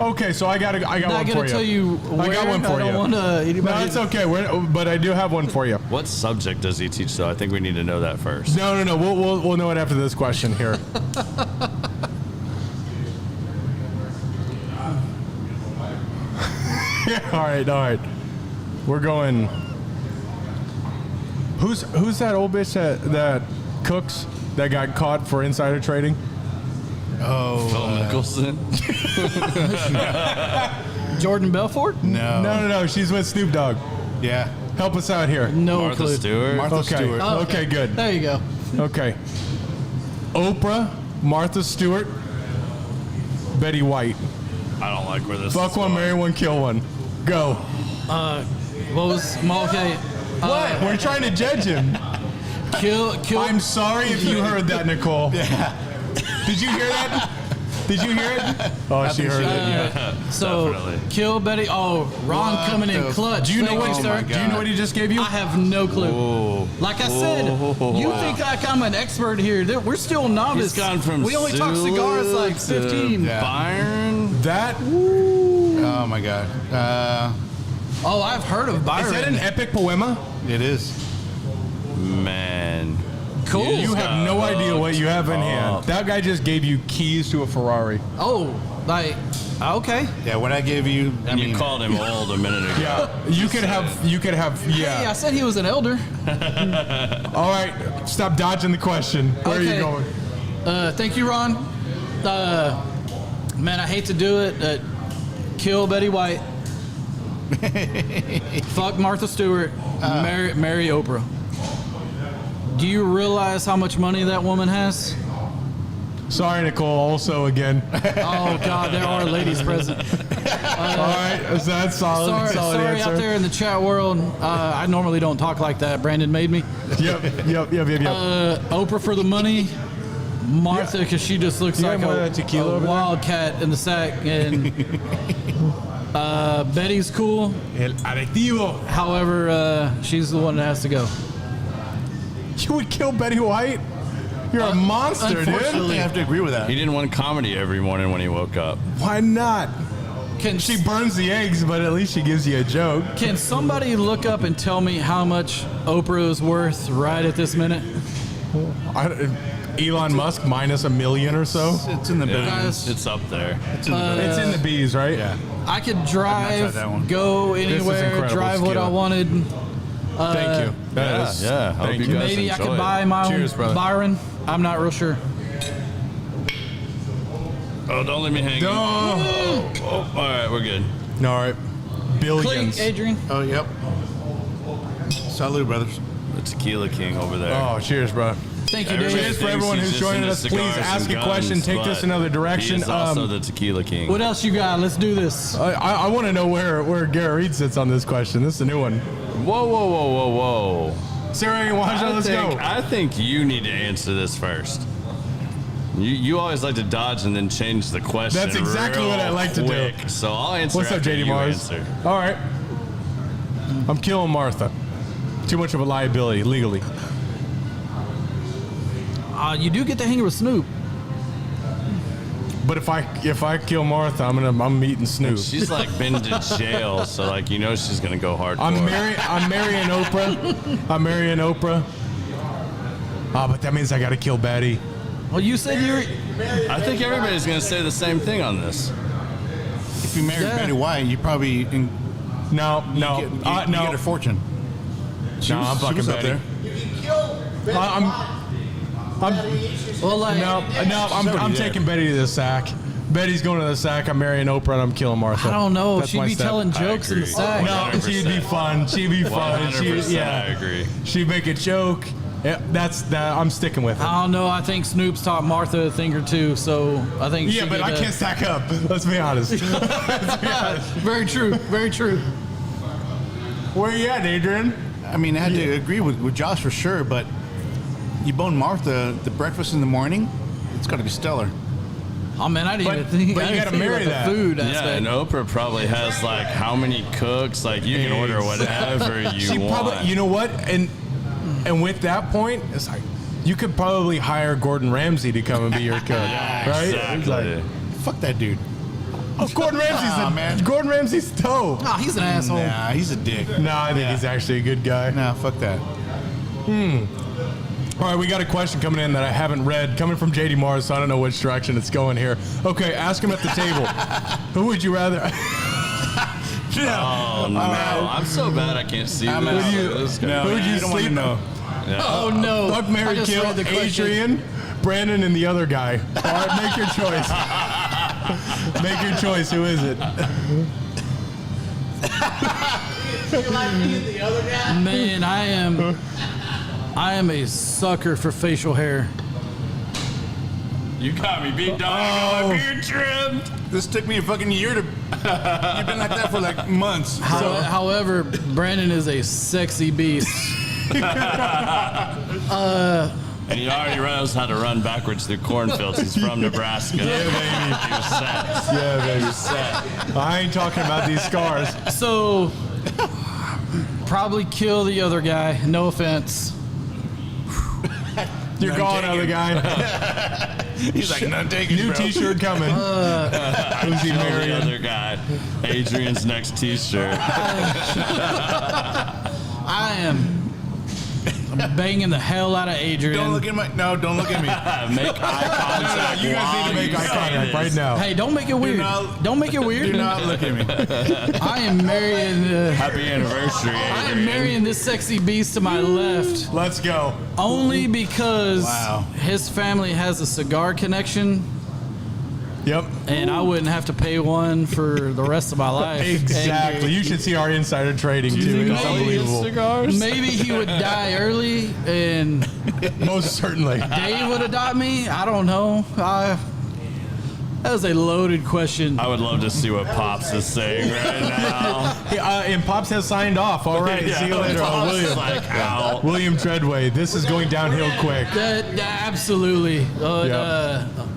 B: Okay, so I got
A: I'm
B: one
A: not
B: for
A: gonna tell you where.
B: I got one for
A: I don't
B: you.
A: want anybody.
B: No, it's okay. But I do have one for you.
C: what subject does he teach though? I think we need to know that first.
B: No. We'll know it after this question here. All right. We're going. Who's that old bitch that cooks that got caught for insider trading?
C: Phil Mickelson.
A: Jordan Belfort?
D: No.
B: No. She's with Snoop Dogg.
D: Yeah.
B: Help us out here.
A: No
C: Martha
A: clue.
C: Stewart.
D: Martha
B: Okay.
D: Stewart.
A: Oh,
B: Okay, good.
A: There you go.
B: Okay. Oprah, Martha Stewart, Betty White.
C: I don't like where this
B: Fuck
C: is
B: one,
C: going.
B: marry one, kill one. Go.
A: What was okay?
B: What? We're trying to judge him.
A: Kill.
B: I'm sorry if you heard that, Nicole. Yeah. Did you hear that? Did you hear it? Oh, she heard it. Yeah.
A: So
C: Definitely.
A: kill Betty. Oh, Ron
D: What
A: coming in
D: the-
A: clutch.
B: Do you know
A: Thank
B: what?
A: you, sir.
B: Do you know what he just gave you?
A: I have no clue.
C: Whoa.
A: Like I said, you think like I'm an expert here. We're still novice.
C: He's gone from
A: we only talk
C: Sula
A: cigars like
C: to
A: 15.
D: Yeah.
C: Byron.
B: That
D: Oh my God.
A: Oh, I've heard of Byron.
B: is that an epic poema?
D: It is.
C: Man.
A: Cool.
B: You have no idea what you have in hand. That guy just gave you keys to a Ferrari.
A: Oh, like okay.
D: Yeah. What I gave you.
C: And you called him old a minute ago.
B: Yeah. You could have.
A: Hey, I
B: Yeah.
A: said he was an elder.
B: All right. Stop dodging the question. Where are you
A: Okay.
B: going?
A: Thank you, Ron. Man, I hate to do it. Kill Betty White. Fuck Martha Stewart. Marry Oprah. Do you realize how much money that woman has?
B: Sorry, Nicole. Also, again.
A: Oh God, there are ladies present.
B: All right. So that's solid. Solid
A: Sorry
B: answer.
A: out there in the chat world. I normally don't talk like that. Brandon made me.
B: Yep.
A: Oprah for the money. Martha, because she just looks
B: You
A: like
B: have more of that tequila
A: a
B: over there?
A: wildcat in the sack. And Betty's cool.
B: El adictivo.
A: However, she's the one that has to go.
B: You would kill Betty White? You're a monster,
A: unfortunately-
B: dude.
D: I have to agree with that.
C: He didn't want comedy every morning when he woke up.
B: Why not?
A: Can
B: She burns the eggs, but at least she gives you a joke.
A: Can somebody look up and tell me how much Oprah is worth right at this minute?
B: Elon Musk minus $1 million or so.
D: It's in the
C: Yeah,
A: Guys.
C: it's up there.
B: It's in the B's, right?
D: Yeah.
A: I could
D: tried
A: drive,
D: that one.
A: go
B: is
A: anywhere,
B: incredible
A: drive what I
B: tequila.
A: wanted.
B: Thank you.
C: Yeah, yeah. I hope
B: Thank
C: you
B: you.
C: guys
A: Maybe I
C: enjoy
A: could
C: it.
A: buy my
B: Cheers,
A: own
B: brother.
A: Byron. I'm not real sure.
C: Oh, don't leave me hanging. Oh, all right, we're good.
B: No, all right. Billions.
A: Clink, Adrian.
D: Oh, yep. Salud, brothers.
C: The Tequila King over there.
B: Oh, cheers, bro.
A: Thank you,
C: Everybody
A: Dave.
B: Cheers for
C: thinks
B: everyone
C: he's
B: who's
C: just
B: joining
C: into
B: us. Please
C: cigars
B: ask
C: and
B: a question.
C: guns,
B: Take this
C: but
B: another direction.
C: He is also the Tequila King.
A: What else you got? Let's do this.
B: I want to know where Garrett Reed sits on this question. This is a new one.
C: Whoa, whoa, whoa, whoa, whoa.
B: Sarah Waja, let's go.
C: I think you need to answer this first. You always like to dodge and then change the question.
B: That's exactly
C: real
B: what I like to do.
C: quick. So I'll answer.
B: What's up,
C: after
B: JD
C: you
B: Mars?
C: answer.
B: All right. I'm killing Martha. Too much of a liability legally.
A: You do get to hang with Snoop.
B: But if I kill Martha, I'm meeting Snoop.
C: She's like been to jail, so like she's gonna go hardcore.
B: I'm marrying Oprah. I'm marrying Oprah. Oh, but that means I got to kill Betty.
A: Well, you said you were.
C: I think everybody's gonna say the same thing on this.
D: If you married
A: Yeah.
D: Betty White, you probably
B: No,
D: you get a fortune.
B: No, I'm
D: she
B: fucking
D: was up
B: Betty.
D: there.
B: I'm
A: Well, like.
B: I'm taking Betty to the sack. Betty's going to the sack. I'm marrying Oprah and I'm killing Martha.
A: I don't know.
B: That's
A: She'd
B: my
A: be
B: step.
A: telling jokes in the
C: agree.
A: sack.
B: No, she'd be fun. She'd be fun.
C: 100%, I agree.
B: She'd make a joke. Yeah, that's that. I'm sticking with it.
A: I don't know. I think Snoop's taught Martha a thing or two, so I think.
B: Yeah,
A: she
B: but
A: could,
B: I can't stack up. Let's be honest.
A: Very true. Very true.
B: Where you at, Adrian?
D: I mean, I had to agree with Josh for sure, but you bone Martha, the breakfast in the morning, it's got to be stellar.
A: Oh man, I didn't
B: But-
A: even think.
B: but
A: I
B: you
A: didn't
B: gotta
A: think
B: marry
A: about
B: that.
A: the food
C: Yeah,
A: aspect.
C: and Oprah probably has like how many cooks? Like you can order whatever you
B: She
C: want.
B: probably, you know what? And with that point, it's like you could probably hire Gordon Ramsay to come and be your cook, right?
C: Exactly.
B: It's like,
D: Fuck that dude.
B: oh, Gordon Ramsay's
D: man.
B: Gordon Ramsay's dope.
A: Oh, he's an asshole.
D: Nah, he's a dick.
B: No, I think he's actually a good guy.
D: Nah, fuck that.
B: All right, we got a question coming in that I haven't read, coming from JD Mars, so I don't know which direction it's going here. Okay, ask him at the table. Who would you rather?
C: Oh no! I'm so bad I can't see
D: I'm
C: this.
D: out.
C: This guy.
B: Who would you
D: I don't want to
B: sleep?
D: know.
A: Oh no!
B: Fuck,
A: I
B: marry,
A: just
B: kill,
A: read the question.
B: Adrian, Brandon, and the other guy. All right, make your choice. Make your choice. Who is it?
A: Man, I am a sucker for facial hair.
C: You got me beat down. My beard trimmed.
D: This took me a fucking year to. You've been like that for like months.
A: However, Brandon is a sexy beast.
C: And he already knows how to run backwards through cornfields. He's from Nebraska.
B: Yeah, baby.
C: He was set.
B: Yeah, baby.
C: Set.
B: I ain't talking about these scars.
A: So, probably kill the other guy. No offense.
B: You're
D: None
B: gone,
D: taken.
B: other guy.
D: He's like, none taken,
B: New
D: bro.
B: T-shirt coming. Who's he
C: Kill the
B: marrying?
C: other guy. Adrian's next T-shirt.
A: I am banging the hell out of Adrian.
D: Don't look at my. No, don't look at me.
C: Make eye contact.
B: You guys need to make eye contact right now.
A: Hey, don't make it weird. Don't make it
D: Do
A: weird.
D: not look at me.
A: I am marrying.
C: Happy anniversary,
A: I am
C: Adrian.
A: marrying this sexy beast to my left
B: Let's go.
A: only because
D: Wow.
A: his family has a cigar connection,
B: Yep.
A: and I wouldn't have to pay one for the rest of my life.
B: Exactly. You should see our insider trading too.
A: think
B: It's
A: maybe
B: unbelievable.
C: Cigars?
A: Maybe he would die early, and
B: Most certainly.
A: Dave would adopt me. I don't know. That was a loaded question.
C: I would love to see what Pops is saying right now.
B: Hey, and Pops has signed off. All right. See you later.
C: Pops is
B: William.
C: like out.
B: William Treadway. This is going downhill quick.
A: Absolutely.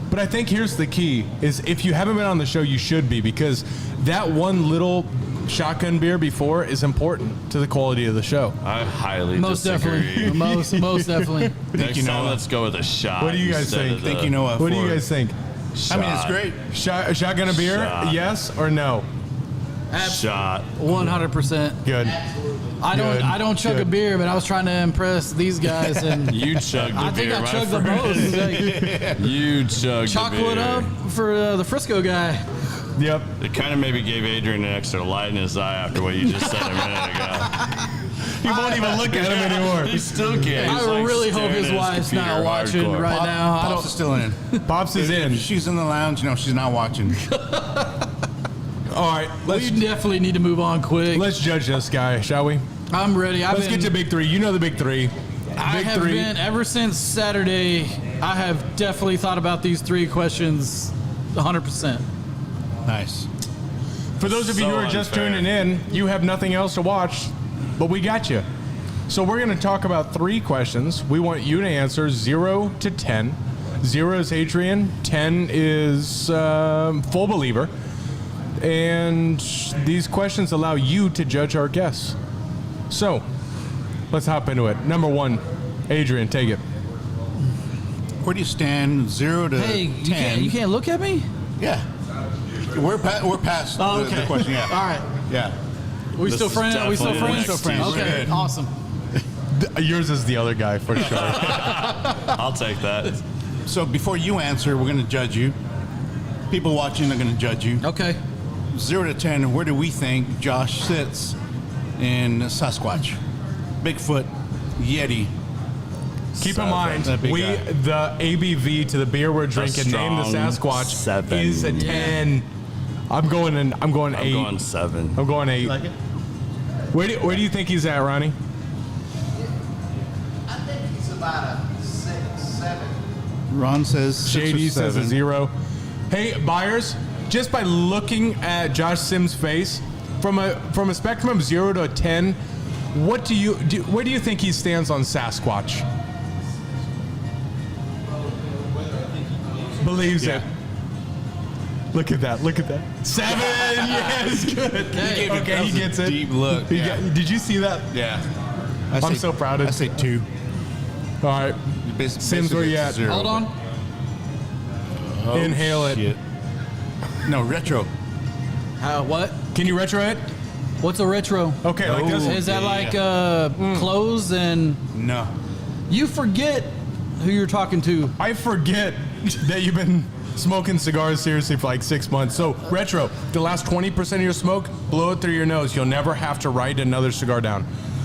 B: But I think here's the key: is if you haven't been on the show, you should be, because that one little shotgun beer before is important to the quality of the show.
C: I highly
A: Most
C: disagree.
A: definitely. Most definitely.
C: Next time, let's go with a shot.
B: What do you guys
C: instead
B: think?
C: of
D: Thank
C: the
D: you, Noah.
B: What do you
D: for-
B: guys think?
D: I mean, it's
C: shot.
D: great.
B: Shotgun a beer?
C: Shot.
B: Yes or no?
C: Shot.
A: 100%.
B: Good.
A: I don't chug a
B: Good.
A: beer, but I was trying to impress these guys, and
C: You chugged the
A: I think
C: beer,
A: I
C: my
A: chugged the
C: friend.
A: most. Like,
C: You chugged
A: chocolate
C: the beer.
A: up for the Frisco guy.
B: Yep.
C: It kind of maybe gave Adrian an extra light in his eye after what you just said a minute ago.
B: He won't even look at him anymore.
C: He still can't. He's
A: I
C: like
A: really hope
C: staring
A: his
C: at his
A: wife's not
C: computer
A: watching
C: hardcore.
A: right now. I
D: Pops
A: don't.
D: is still in.
B: Pops is in.
D: If she's in the lounge, no, she's not watching.
B: All right.
A: We definitely need to move on quick.
B: Let's judge this guy, shall we?
A: I'm ready.
B: Let's get to big three. You know the big three.
A: I
B: Big
A: have
B: three.
A: been ever since Saturday. I have definitely thought about these three questions 100%.
D: Nice.
B: For those of you
C: So
B: who are just
C: unfair.
B: tuning in, you have nothing else to watch, but we got you. So we're going to talk about three questions. We want you to answer 0 to 10. 0 is Adrian, 10 is full believer. And these questions allow you to judge our guests. So let's hop into it. Number one, Adrian, take it.
D: where do you stand 0 to
A: Hey,
D: 10?
A: you can't look at me?
D: Yeah. We're past the question. Yeah.
A: All right.
D: Yeah.
A: We still
C: is
A: friends? Are we still
C: definitely
A: friends?
C: the next
A: Okay,
D: t-shirt.
A: awesome.
B: Yours is the other guy for sure.
C: I'll take that.
D: So before you answer, we're going to judge you. People watching are going to judge you.
A: Okay.
D: 0 to 10, where do we think Josh sits in Sasquatch? Bigfoot, Yeti.
B: Keep in mind,
D: That big guy.
B: the ABV to the beer we're drinking, named the
C: strong
B: Sasquatch,
C: 7.
B: is a 10. I'm going 8.
C: I'm going 7.
B: I'm going 8.
D: Like it?
B: Where do you think he's at, Ronnie?
E: I think he's about a 6, 7.
D: Ron says 6
B: JD
D: or
B: says
D: 7.
B: a 0. Hey, buyers, just by looking at Josh Sims' face, from a spectrum of 0 to a 10, where do you think he stands on Sasquatch? Believes
D: Yeah.
B: it. Look at that. 7. Yes, good. Okay, he gets it.
D: Deep look.
B: He
D: Yeah.
B: did you see that?
D: Yeah.
B: I'm so proud of-
D: I say 2.
B: All right. Sims, where you at?
D: 0.
A: Hold on.
D: Oh,
B: Inhale it.
D: shit. No, retro.
A: What?
B: Can you retro it?
A: What's a retro?
B: Okay, like this.
A: Is that
D: yeah,
A: like
B: Mm.
A: clothes and
D: No.
A: you forget who you're talking to?
B: I forget that you've been smoking cigars seriously for like 6 months. So, retro, the last 20% of your smoke, blow it through your nose. You'll never have to write another cigar down.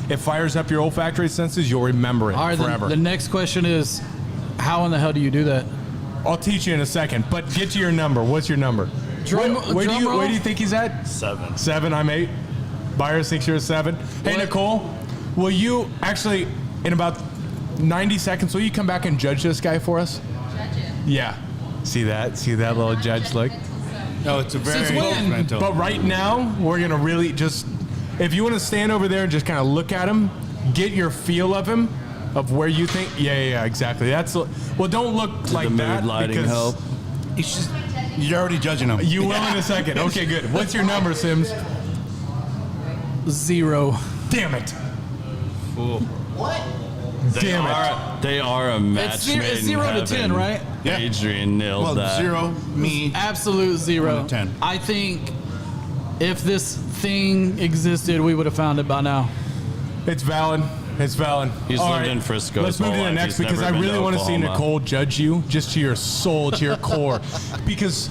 B: It fires up your olfactory senses. You'll remember it
A: All right,
B: forever.
A: the next question is, how in the hell do you do that?
B: I'll teach you in a second, but get to your number. What's your number?
A: Drum
B: where
A: roll?
B: do you think he's at?
C: 7.
B: 7, I'm 8. Buyers thinks you're a 7. Hey,
A: What?
B: Nicole, will you actually, in about 90 seconds, will you come back and judge this guy for us?
F: Judge it.
B: Yeah. See that? See that little judge look?
D: No, it's a very
A: Since when?
D: mental.
B: But right now, we're going to really just, if you want to stand over there and just kind of look at him, get your feel of him, of where you think, yeah, exactly. That's, well, don't look like
C: the
B: that
C: mood lighting
B: because
C: help?
D: It's just, you're already judging him.
B: you will in a second. Okay, good. What's your number, Sims?
A: 0.
B: Damn it.
C: They
B: Damn it.
C: They are a match
A: It's 0,
C: made
A: it's
C: in
A: 0 to
C: heaven.
A: 10, right?
D: Yeah.
C: Adrian nailed
D: Well,
C: that.
D: 0, me.
A: Absolute 0.
D: 1 to 10.
A: I think if this thing existed, we would have found it by now.
B: It's valid. It's valid.
C: He's
B: All
C: lived in Frisco
B: Let's
C: his
B: move to
C: whole
B: the
C: life.
B: next
C: He's
B: because I
C: never been
B: really
C: to
B: want to see
C: Oklahoma.
B: Nicole judge you, just to your soul, to your core, because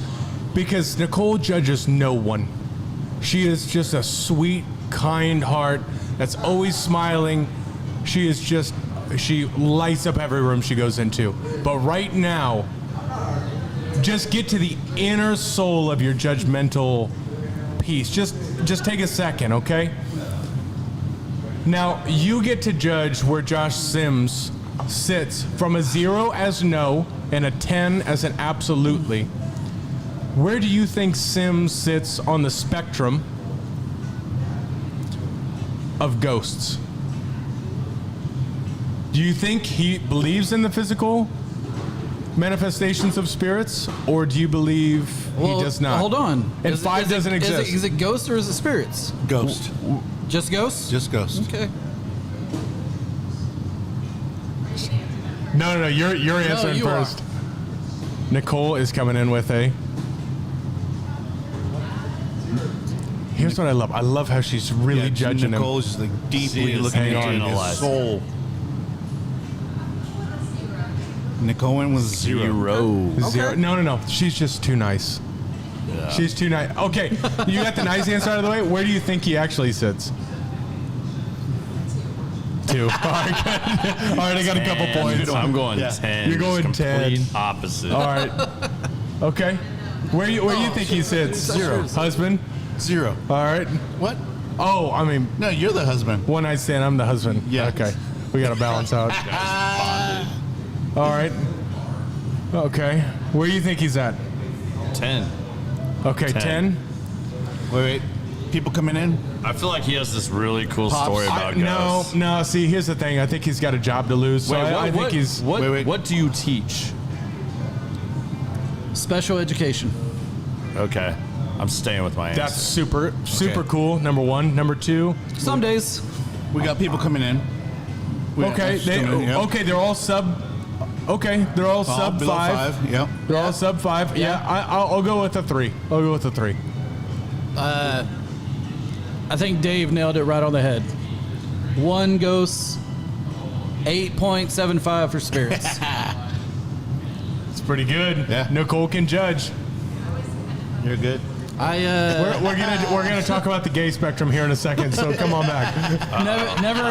B: Nicole judges no one. She is just a sweet, kind heart that's always smiling. She lights up every room she goes into. But right now, just get to the inner soul of your judgmental piece. Just take a second, okay? Now, you get to judge where Josh Sims sits from a 0 as no and a 10 as an absolutely. Where do you think Sims sits on the spectrum of ghosts? Do you think he believes in the physical manifestations of spirits, or do you believe he does not?
A: Hold on.
B: And 5 doesn't exist.
A: Is it ghosts or is it spirits?
D: Ghost.
A: Just ghosts?
D: Just ghost.
A: Okay.
B: No, you're answering
A: you are.
B: first. Nicole is coming in with a. Here's what I love. I love how she's really
D: Yeah,
B: judging him.
D: Nicole's just like deeply
C: She is
D: looking
C: hanging
D: into
C: on
D: his
C: alive.
D: soul. Nicole went with 0.
B: 0. No. She's just too nice.
C: Yeah.
B: She's too nice. Okay, you got the nice answer out of the way. Where do you think he actually sits? 2. All right, good. All right, I got a couple
C: 10.
B: points.
C: I'm going
D: Yeah.
C: 10.
B: You're going
C: Complete
B: 10.
C: opposite.
B: All right. Okay. Where do you think he sits?
D: 0.
B: Husband.
D: 0.
B: All right.
D: What?
B: Oh, I mean,
D: No, you're the husband.
B: one night stand. I'm the husband.
D: Yeah.
B: Okay. We got to balance out. All right. Okay. Where do you think he's at?
C: 10.
B: Okay, 10.
D: Wait. People coming in?
C: I feel like he has this really cool
D: Pops.
C: story about
B: No,
C: ghosts.
B: no. See, here's the thing. I think he's got a job to lose. So I think he's.
D: Wait.
C: What do you teach?
A: Special education.
C: Okay. I'm staying with my answer.
B: That's super cool. Number 1. Number 2.
A: Some days.
D: We got people coming in.
B: Okay.
D: Coming in, yeah.
B: Okay. They're all Okay, they're all sub
D: below
B: 5.
D: Yep.
B: They're all sub 5. Yeah, I'll go with a 3. I'll go with a 3.
A: I think Dave nailed it right on the head. 1 Ghost, 8.75 for spirits.
B: It's pretty good.
D: Yeah.
B: Nicole can judge.
D: You're good.
B: We're gonna talk about the gay spectrum here in a second. So come on back.
A: never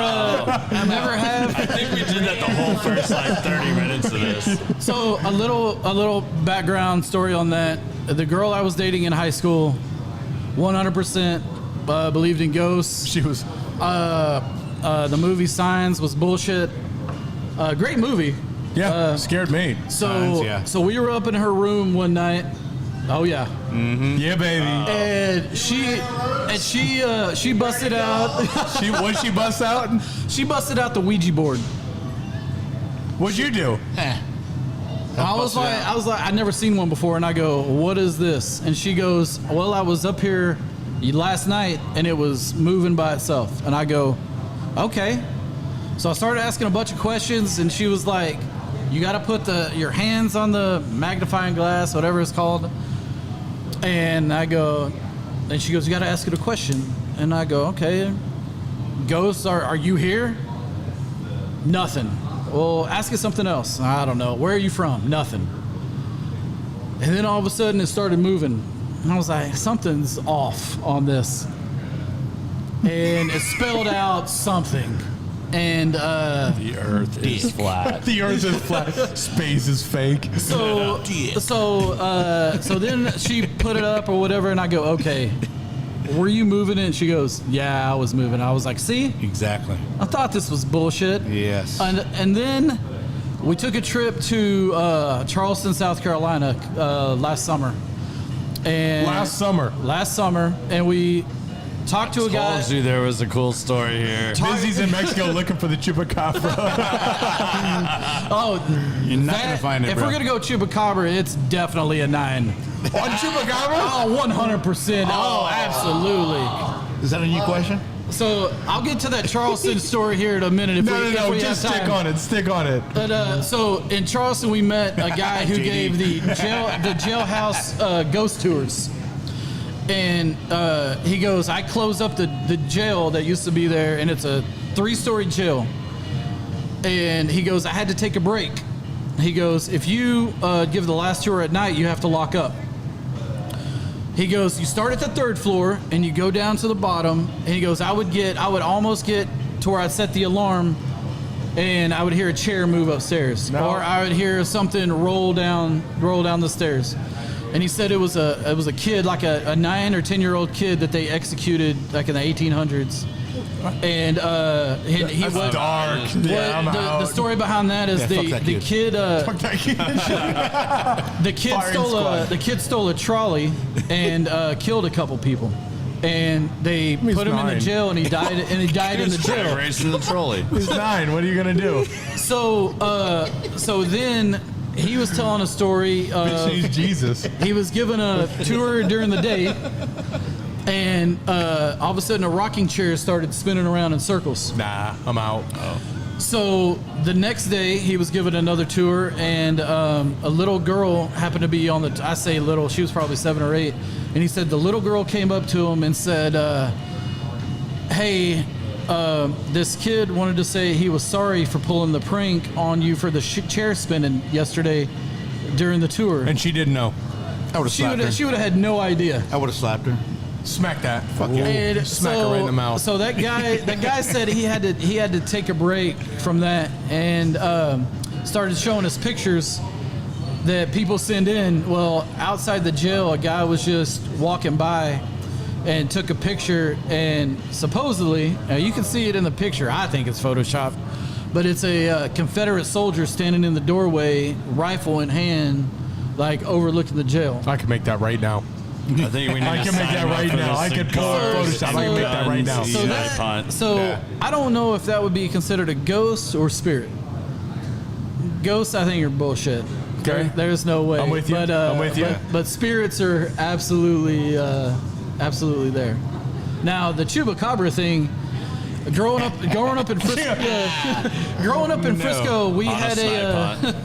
A: have.
C: I think we did that the whole first like 30 minutes of this.
A: So a little background story on that. The girl I was dating in high school, 100% believed in ghosts.
B: She was.
A: The movie Signs was bullshit. Great movie.
B: Yeah, scared me.
A: So
D: Signs, yeah.
A: so we were up in her room one night. Oh yeah.
B: Yeah, baby.
A: And she busted out.
B: What'd she bust out?
A: She busted out the Ouija board.
B: What'd you do?
A: I was like, I'd never seen one before, and I go, what is this? And she goes, well, I was up here last night, and it was moving by itself. And I go, okay. So I started asking a bunch of questions, and she was like, you got to put your hands on the magnifying glass, whatever it's called. And I go, and she goes, you got to ask it a question. And I go, okay. Ghosts, are you here? Nothing. Well, ask it something else. I don't know. Where are you from? Nothing. And then all of a sudden it started moving. And I was like, something's off on this. And it spelled out something. And
C: The earth is flat.
B: The earth is flat. Space is fake.
A: so then she put it up or whatever, and I go, okay, were you moving it? And she goes, yeah, I was moving. I was like, see?
D: Exactly.
A: I thought this was bullshit.
D: Yes.
A: And then we took a trip to Charleston, South Carolina last summer. And
B: Last summer,
A: and we talked to a guy.
C: Told you there was a cool story here.
B: Busy's in Mexico looking for the chupacabra.
A: Oh,
D: You're not going to find it,
A: if
D: bro.
A: we're gonna go chupacabra, it's definitely a 9.
B: On chupacabra?
A: Oh, 100%. Oh, absolutely.
D: Is that a new question?
A: So I'll get to that Charleston story here in a minute. If
B: No,
A: we
B: just
A: have
B: stick
A: time.
B: on it. Stick on it.
A: But so in Charleston, we met a guy who
D: JD.
A: gave the jailhouse ghost tours. And he goes, I close up the jail that used to be there, and it's a 3-story jail. And he goes, I had to take a break. He goes, if you give the last tour at night, you have to lock up. He goes, you start at the 3rd floor, and you go down to the bottom. And he goes, I would almost get to where I'd set the alarm, and I would hear a chair move upstairs.
B: No.
A: Or I would hear something roll down the stairs. And he said it was a kid, like a 9 or 10-year-old kid that they executed like in the 1800s. And he
B: That's
A: went
B: dark. Yeah, I'm
A: the
B: out.
A: story behind that is
D: Yeah, fuck that
A: the
D: kid.
A: kid the kid stole a trolley and killed a couple people. And they put him in the
B: 9.
A: jail, and he died in the jail.
C: Racing the trolley.
B: He's 9. What are you going to do?
A: So then he was telling a story.
B: He's Jesus.
A: He was given a tour during the day, and all of a sudden a rocking chair started spinning around in circles.
B: Nah, I'm out.
A: So the next day he was given another tour, and a little girl happened to be on the, I say little, she was probably 7 or 8, and he said the little girl came up to him and said, hey, this kid wanted to say he was sorry for pulling the prank on you for the chair spinning yesterday during the tour.
B: And she didn't know.
D: I would have slapped her.
A: She would have had no idea.
D: I would have slapped her.
B: Smack that.
D: Fuck yeah.
A: And
B: Smack her right in the mouth.
A: So that guy said he had to take a break from that, and started showing us pictures that people send in. Well, outside the jail, a guy was just walking by and took a picture, and supposedly, you can see it in the picture. I think it's Photoshopped, but it's a Confederate soldier standing in the doorway, rifle in hand, like overlooking the jail.
B: I can make that right now.
C: I think we need
B: I
C: to
B: can make
C: sign
B: that
C: him up
B: right
C: for
B: now.
C: the
B: I could pull up
C: Cigars
B: Photoshop. I can make that right now.
C: and
A: So
C: Guns punt.
A: So I don't know if that would be considered a ghost or spirit. Ghosts, I think, are bullshit.
B: Okay.
A: There's no way.
B: I'm with you.
A: But,
B: I'm with you.
A: But spirits are absolutely there. Now the chupacabra thing. Growing up in Frisco, we
C: On
A: had
C: a side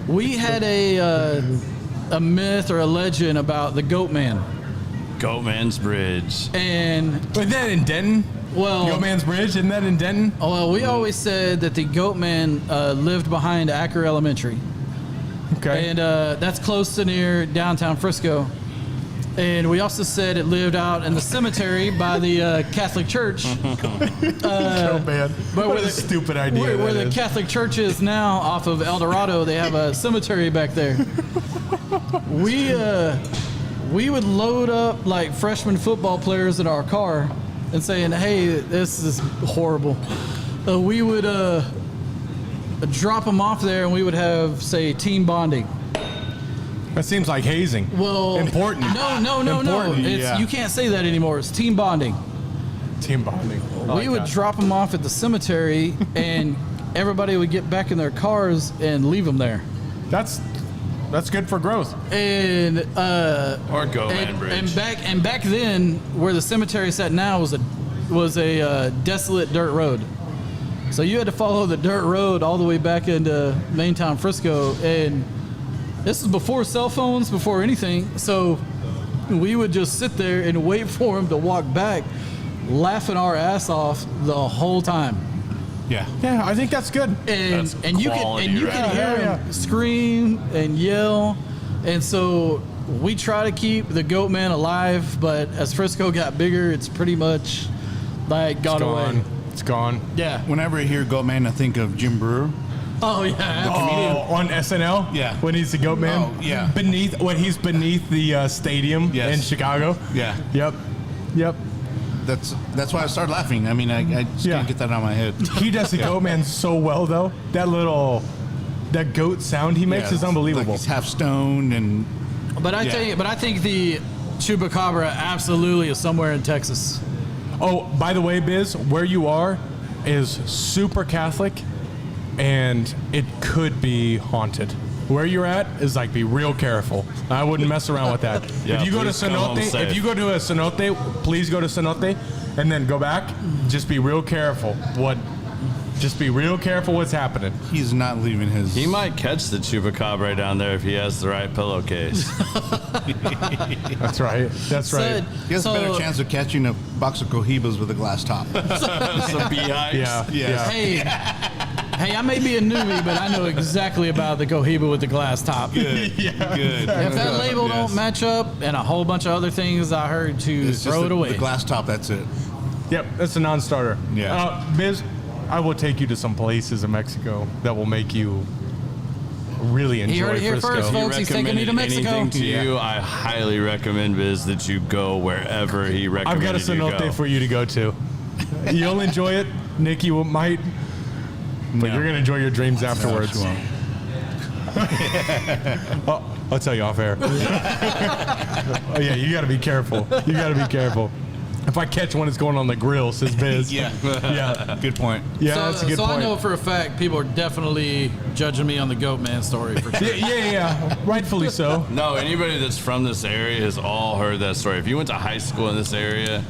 A: We had a myth or a legend about the Goat Man.
C: Goatman's Bridge.
A: And,
B: Isn't that in Denton?
A: well,
B: Goatman's Bridge, isn't that in Denton?
A: well, we always said that the Goat Man lived behind Acker Elementary.
B: Okay.
A: And that's close to near downtown Frisco. And we also said it lived out in the cemetery by the Catholic Church.
B: Man,
A: but
B: what
A: where
B: a
A: the-
B: stupid idea
A: Where
B: that
A: the
B: is.
A: Catholic Church is now, off of El Dorado, they have a cemetery back there. We would load up like freshman football players in our car and saying, "Hey, this is horrible." We would drop them off there, and we would have, say, team bonding.
B: That seems like hazing.
A: Well,
B: Important.
A: No.
B: Important,
A: It's,
D: yeah.
A: You can't say that anymore. It's team bonding.
B: Team bonding.
A: We would drop them off at the cemetery, and everybody would get back in their cars and leave them there.
B: That's good for growth.
A: And
C: Or Goatman Bridge.
A: and back then, where the cemetery sat now was a desolate dirt road. So you had to follow the dirt road all the way back into main town Frisco, and this is before cell phones, before anything. So we would just sit there and wait for him to walk back, laughing our ass off the whole time.
D: Yeah.
B: Yeah, I think that's good.
A: And
C: That's
A: you
C: quality
A: could
C: right
A: hear
B: there.
A: him scream and yell, and so we try to keep the Goat Man alive. But as Frisco got bigger, it's pretty much like gone away.
B: It's gone.
A: Yeah.
D: Whenever I hear Goatman, I think of Jim Brewer.
A: Oh yeah.
B: Oh, on SNL?
D: Yeah.
B: When he's the goat man?
D: Oh, yeah.
B: He's beneath the stadium
D: Yes.
B: in Chicago?
D: Yeah.
B: Yep.
D: That's why I started laughing. I mean, I just
B: Yeah.
D: can't get that out of my head.
B: He does the goat man so well, though. That goat sound he makes is unbelievable.
D: Like he's half stoned and
A: But I
D: Yeah.
A: think the Chupacabra absolutely is somewhere in Texas.
B: Oh, by the way, Biz, where you are is super Catholic, and it could be haunted. Where you're at is like, be real careful. I wouldn't mess around with that.
C: Yeah,
B: if you go to
C: please come home
B: cenote,
C: safe.
B: if you go to a cenote, please go to cenote, and then go back. Just be real careful. Just be real careful what's happening.
D: he's not leaving his.
C: He might catch the chupacabra down there if he has the right pillowcase.
B: That's right. That's right.
D: He has a better chance of catching a box of Cohibas with a glass top.
C: Some beehives.
B: Yeah.
D: Yeah.
A: Hey, I may be a newbie, but I know exactly about the Cohiba with the glass top.
D: Good. Good.
A: If that label
D: Yes.
A: don't match up, and a whole bunch of other things I heard to
D: It's just
A: throw it away.
D: The glass top. That's it.
B: Yep. That's a non-starter.
D: Yeah.
B: Biz, I will take you to some places in Mexico that will make you really enjoy
A: You heard it here
B: Frisco.
A: first,
C: If he
A: folks. He's taking me to
C: recommended
A: Mexico.
C: anything to you, I highly recommend, Biz, that you go wherever he
B: I've
C: recommended
B: got a
C: you
B: cenote
C: go.
B: for you to go to. You'll enjoy it. Nikki might, but you're gonna enjoy your dreams afterwards. Oh, I'll tell you off air. Oh yeah, you got to be careful. You got to be careful. If I catch one, it's going on the grill, says Biz.
D: Yeah.
B: Yeah.
D: Good point.
B: Yeah,
A: So,
B: that's a good
A: so
B: point.
A: I know for a fact people are definitely judging me on the Goat Man story. For sure.
B: Yeah. Rightfully so.
C: No, anybody that's from this area has all heard that story. If you went to high school in this area,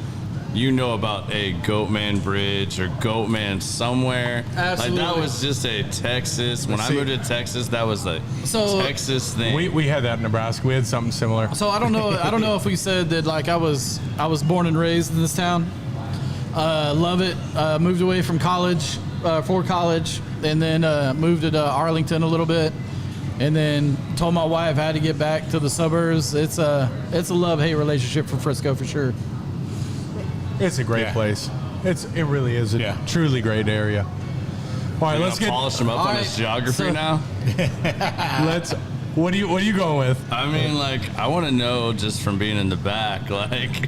C: you know about a Goatman Bridge or Goatman somewhere.
A: Absolutely.
C: Like that was just a Texas. When I
B: See-
C: moved to Texas, that was the
A: So-
C: Texas thing.
B: We had that in Nebraska. We had something similar.
A: So I don't know if we said that like I was born and raised in this town. Love it. Moved away from college for college, and then moved to Arlington a little bit, and then told my wife I had to get back to the suburbs. It's a love-hate relationship for Frisco for sure.
B: It's a great
D: Yeah.
B: place. It really is a
D: Yeah.
B: truly great area. All right,
C: You're
B: let's
C: gonna
B: get.
C: polish him up
A: All
C: on
A: right,
C: his geography
A: so-
C: now.
B: Let's. What are you going with?
C: I mean, like, I want to know just from being in the back, like,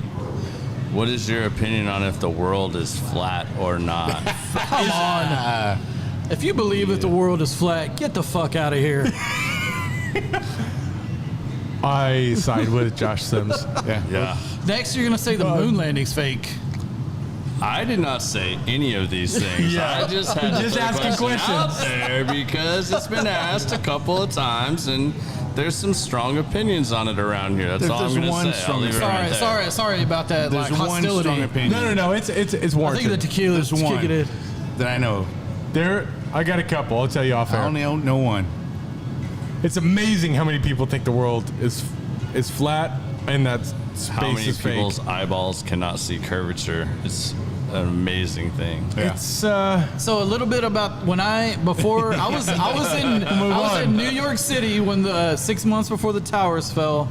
C: what is your opinion on if the world is flat or not?
A: Come on. If you believe that the world is flat, get the fuck out of here.
B: I side with Josh Sims.
C: Yeah.
A: Next, you're gonna say the moon landing's fake.
C: I did not say any of these things.
B: Yeah.
C: I just had to
B: Just
C: put a
B: asking
C: question out
B: questions.
C: there because it's been asked a couple of times, and there's some strong opinions on it around here. That's all I'm
D: There's
C: going to
D: one
C: say. I'll
D: strong
C: leave it right there.
A: Sorry about that.
D: There's
A: like
D: one
A: hostility.
D: strong opinion.
B: No. It's
A: I think
B: warranted.
A: the tequila's
D: There's one
A: kicking it.
D: that I know.
B: I got a couple. I'll tell you off
D: I
B: air.
D: only know one.
B: It's amazing how many people think the world is flat and that space
C: How many
B: is fake.
C: people's eyeballs cannot see curvature? It's an amazing thing.
B: It's
A: So a little bit about when I was in New York City when the 6 months before the towers fell,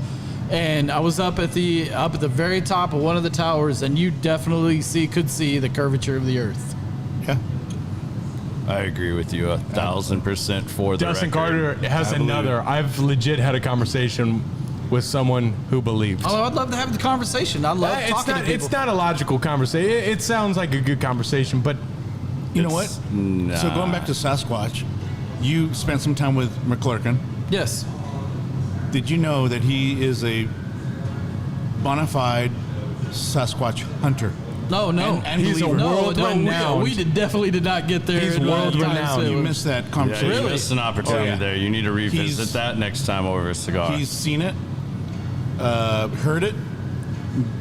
A: and I was up at the very top of one of the towers, and you definitely could see the curvature of the Earth.
D: Yeah.
C: I agree with you 1,000% for the
B: Dustin
C: record.
B: Carter has
C: I believe
B: another. I've legit had a conversation with someone who believes.
A: Oh, I'd love to have the conversation. I love
B: It's
A: talking
B: not.
A: to people.
B: It's not a logical conversation. It sounds like a good conversation, but
D: You know what? So going back to Sasquatch, you spent some time with McClurkin.
A: Yes.
D: Did you know that he is a bona fide Sasquatch hunter?
A: No.
D: And
B: he's a
D: believer.
B: world-renowned.
A: We definitely did not get there.
B: He's
A: in my
B: world-renowned.
A: time, so-
D: You missed that
C: Yeah,
D: conversation.
C: you
A: Really?
C: missed an opportunity
D: Oh, yeah.
C: there. You need to revisit
D: He's-
C: that next time over a cigar.
D: He's seen it, heard it,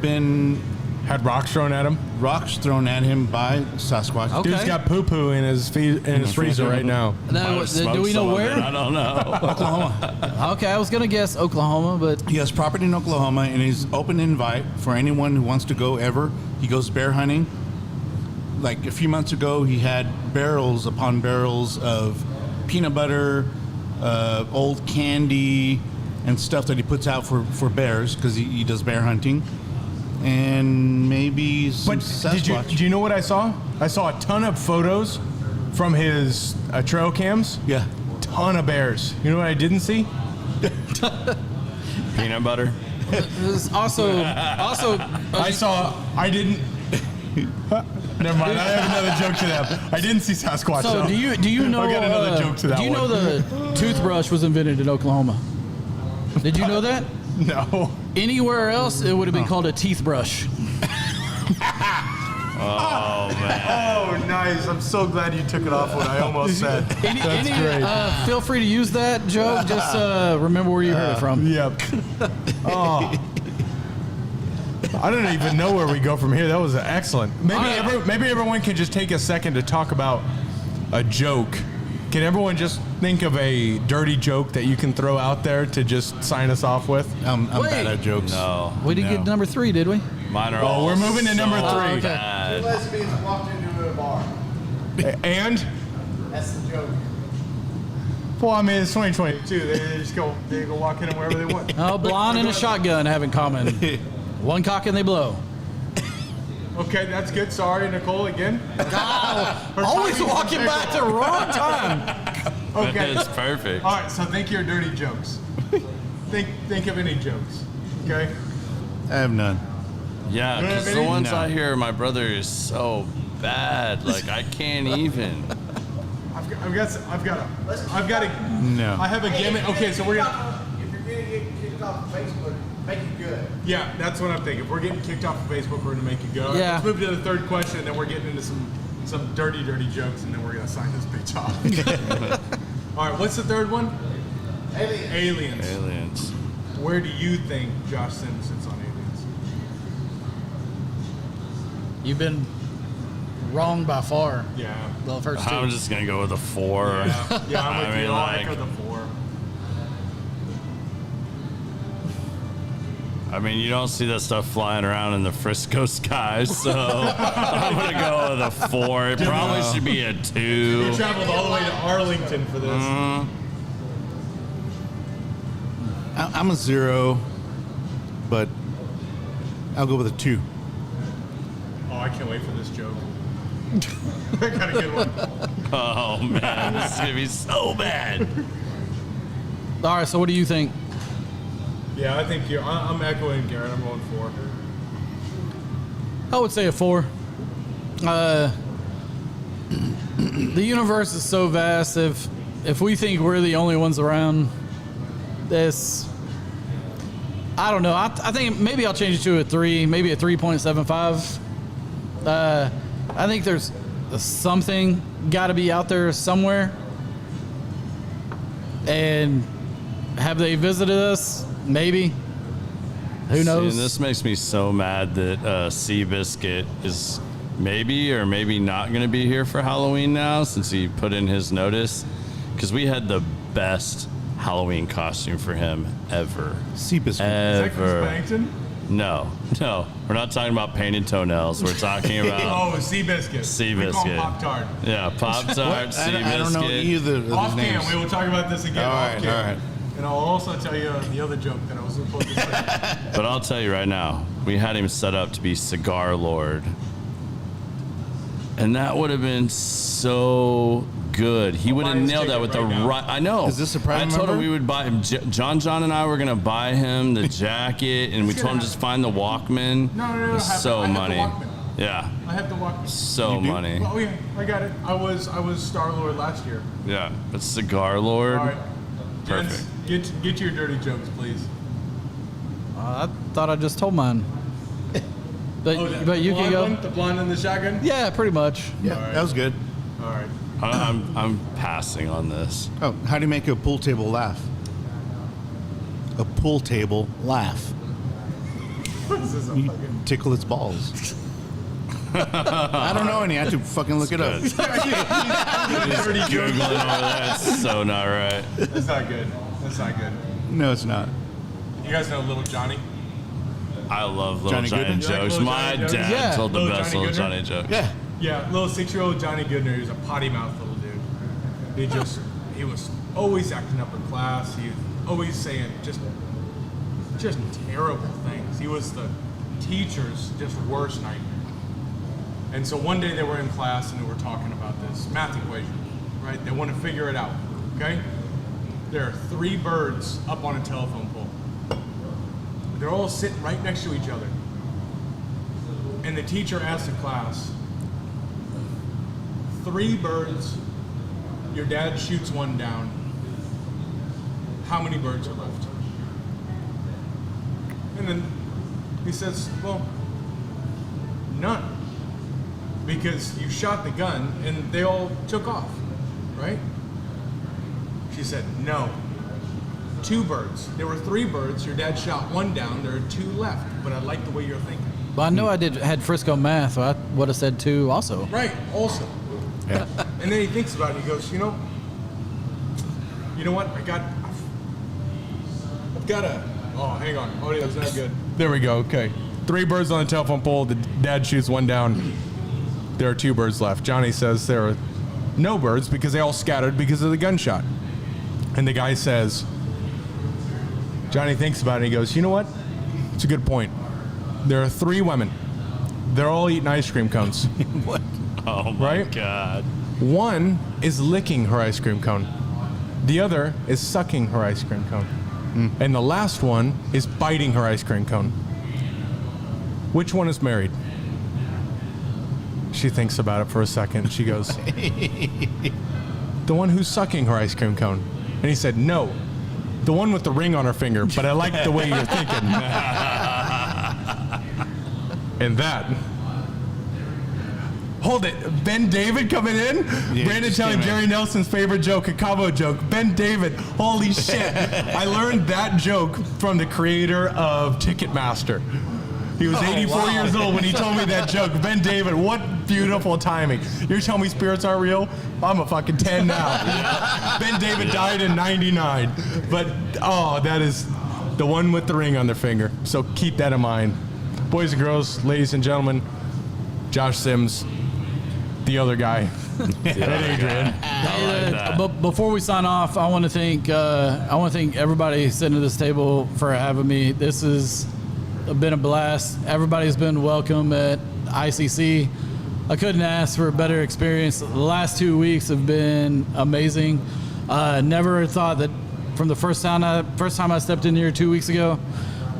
D: been
B: had rocks thrown at him.
D: rocks thrown at him by Sasquatch.
A: Okay.
B: Dude's got poo poo in his freezer right now.
C: Might have
A: Do
C: smoked
A: we know
C: some of
A: where?
C: it. I don't know.
D: Oklahoma.
A: Okay, I was gonna guess Oklahoma, but
D: He has property in Oklahoma, and he's open invite for anyone who wants to go ever. He goes bear hunting. Like a few months ago, he had barrels upon barrels of peanut butter, old candy, and stuff that he puts out for bears because he does bear hunting. And maybe some
B: But
D: Sasquatch.
B: do you know what I saw? I saw a ton of photos from his trail cams.
D: Yeah.
B: Ton of bears. You know what I didn't see?
C: Peanut butter.
A: there's also
B: I didn't. Never mind. I have another joke to that. I didn't see Sasquatch.
A: So
B: though.
A: do you know?
B: I got another joke to that
A: Do you know
B: one.
A: the toothbrush was invented in Oklahoma? Did you know that?
B: No.
A: Anywhere else, it would have been called a teeth brush.
C: Oh, man.
B: Oh, nice. I'm so glad you took it off what I almost said. That's great.
A: Feel free to use that joke. Just remember where you heard it from.
B: Yep. Oh. I don't even know where we go from here. That was excellent. Maybe everyone can just take a second to talk about a joke. Can everyone just think of a dirty joke that you can throw out there to just sign us off with?
D: I'm
A: Wait.
D: bad at jokes.
C: No.
A: We didn't get number 3, did we?
C: Mine are all
B: we're moving to number
C: so
B: 3.
A: okay.
C: bad.
E: Lesbians walked into a bar.
B: And?
E: That's the joke.
B: Well, I mean, it's 2022. They just go walk in wherever they want.
A: Oh, blonde and a shotgun have in common. One cock and they blow.
B: Okay, that's good. Sorry, Nicole, again.
A: Always walking back to the wrong time.
B: Okay.
C: It's perfect.
B: All right, so think of your dirty jokes. think of any jokes. Okay?
D: I have none.
C: Yeah,
B: You don't have
C: because the
B: any?
C: ones
D: No.
C: I hear, my brother is so bad. Like, I can't even.
B: I've got a.
D: No.
B: I have a gimmick. Okay, so we're gonna.
E: If you're gonna get kicked off of Facebook, make it good.
B: Yeah, that's what I'm thinking. If we're getting kicked off of Facebook, we're gonna make it go.
A: Yeah.
B: Let's move to the third question, and then we're getting into some dirty jokes, and then we're gonna sign this bitch off. All right, what's the third one? Aliens.
C: Aliens.
B: Where do you think Josh Sims sits on aliens?
A: You've been wrong by far.
B: Yeah.
A: The first two.
C: I'm just going to go with a 4.
B: Yeah, I'm with
C: I mean,
B: you. I'll
C: like-
B: echo the 4.
C: I mean, you don't see that stuff flying around in the Frisco skies, so I'm going to go with a 4. It probably should be a 2.
B: You traveled all the way to Arlington for this.
D: I'm a 0, but I'll go with a 2.
B: Oh, I can't wait for this joke. I got a good one.
C: Oh, man, this is going to be so bad.
A: All right, so what do you think?
B: Yeah, I think I'm echoing Garrett. I'm going 4.
A: I would say a 4. The universe is so vast. If we think we're the only ones around, I don't know. I think maybe I'll change it to a 3, maybe a 3.75. I think there's something got to be out there somewhere. And have they visited us? Maybe. Who knows?
C: See, and this makes me so mad that Seabiscuit is maybe or maybe not going to be here for Halloween now since he put in his notice. Because we had the best Halloween costume for him ever.
D: Sea biscuit.
B: Is that Chris
C: Ever.
B: Pennington?
C: No. We're not talking about painted toenails. We're talking about
B: Oh, sea biscuit.
C: Sea
B: We call
C: biscuit.
B: him Pop-Tart.
C: yeah, Pop-Tart, sea
D: I don't know
C: biscuit.
D: either of
B: Off
D: these names.
B: cam, we will talk about this again.
D: All
B: off
D: right,
B: cam.
D: all right.
B: And I'll also tell you the other joke that I was supposed to say.
C: But I'll tell you right now, we had him set up to be Cigar Lord. And that would have been so good. He would have
B: buy his
C: nailed that
B: ticket
C: with the
B: right now.
C: right. I know.
D: Is this a Prime
C: I told him
D: member?
C: we would buy him. John and I were gonna buy him the jacket, and we told him just find the Walkman.
B: No,
C: It was so
B: I have
C: money.
B: the Walkman.
C: Yeah,
B: I have to walk.
C: so money.
B: Oh yeah, I got it. I was Star Lord last year.
C: Yeah, but Cigar Lord.
B: All right, gents,
C: Perfect.
B: get to your dirty jokes, please.
A: I thought I just told mine. But, but you can go.
B: One, the blonde and the shotgun.
A: Yeah, pretty much.
D: Yeah, that was good.
B: All right.
C: I'm passing on this.
D: Oh, how do you make a pool table laugh? A pool table laugh.
B: This is a
D: You
B: fucking.
D: tickle its balls. I don't know any. I have to fucking look it up.
C: Just Googling over there. It's so not right.
B: That's not good. That's not good.
D: No, it's not.
B: You guys know Little Johnny?
C: I love Little
D: Johnny
C: Johnny
D: Goodman?
C: jokes.
B: You like Little
C: My
B: Johnny jokes?
C: dad
A: Yeah.
C: told the
B: Little
C: best
B: Johnny
C: Little
B: Goodner?
C: Johnny jokes.
D: Yeah.
B: Yeah, little 6-year-old Johnny Goodner. He was a potty mouth little dude. He was always acting up in class. He was always saying just terrible things. He was the teacher's just worst nightmare. And so one day they were in class and they were talking about this math equation, right? They want to figure it out, okay? There are 3 birds up on a telephone pole. They're all sitting right next to each other. And the teacher asked the class, 3 birds, your dad shoots one down. How many birds are left? And then he says, well, none. Because you shot the gun and they all took off, right? She said, no. 2 birds. There were 3 birds. Your dad shot one down. There are 2 left. But I like the way you're thinking.
A: But I know I had Frisco math, so I would have said 2 also.
B: Right, also.
D: Yeah.
B: And then he thinks about it. He goes, you know what? I've got a. Oh, hang on. Oh, that's not good. There we go. Okay. 3 birds on the telephone pole. The dad shoots one down. There are 2 birds left. Johnny says there are no birds because they all scattered because of the gunshot. And the guy says, Johnny thinks about it and he goes, you know what? It's a good point. There are 3 women. They're all eating ice cream cones.
D: What?
C: Oh my
B: Right?
C: God.
B: One is licking her ice cream cone. The other is sucking her ice cream cone. And the last one is biting her ice cream cone. Which one is married? She thinks about it for a second. She goes, the one who's sucking her ice cream cone. And he said, no, the one with the ring on her finger, but I like the way you're thinking. And that. Hold it. Ben David coming in?
D: Yeah,
B: Brandon
D: just
B: telling
D: came in.
B: Jerry Nelson's favorite joke, a Cabo joke. Ben David. Holy shit. I learned that joke from the creator of Ticketmaster. He was 84 years old when he told me that joke. Ben David, what beautiful timing. You're telling me spirits aren't real? I'm a fucking 10 now. Ben David died in 99. But, oh, that is the one with the ring on their finger. So keep that in mind. Boys and girls, ladies and gentlemen, Josh Sims, the other guy, and Adrian.
A: But before we sign off, I want to thank everybody sitting at this table for having me. This has been a blast. Everybody's been welcome at ICC. I couldn't ask for a better experience. The last 2 weeks have been amazing. Never thought that from the first time I stepped in here 2 weeks ago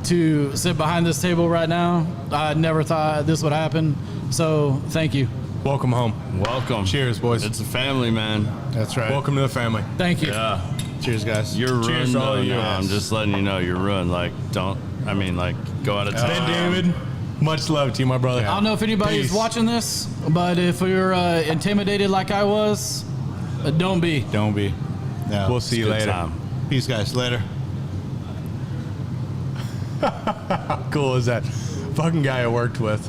A: to sit behind this table right now, I never thought this would happen. So thank you.
B: Welcome home.
C: Welcome.
B: Cheers, boys.
C: It's a family, man.
D: That's right.
B: Welcome to the family.
A: Thank you.
C: Yeah.
D: Cheers, guys.
C: You're
B: Cheers
C: ruined
B: to all
C: though
B: of you.
C: now. I'm just letting you know you're ruined. Like, go out of town.
B: Ben David, much love to you, my brother.
A: I don't know if anybody's
B: Peace.
A: watching this, but if you're intimidated like I was, don't be.
D: Don't be. No.
B: We'll see you
C: Good
B: later.
C: time.
D: Peace, guys. Later.
B: How cool is that? Fucking guy I worked with.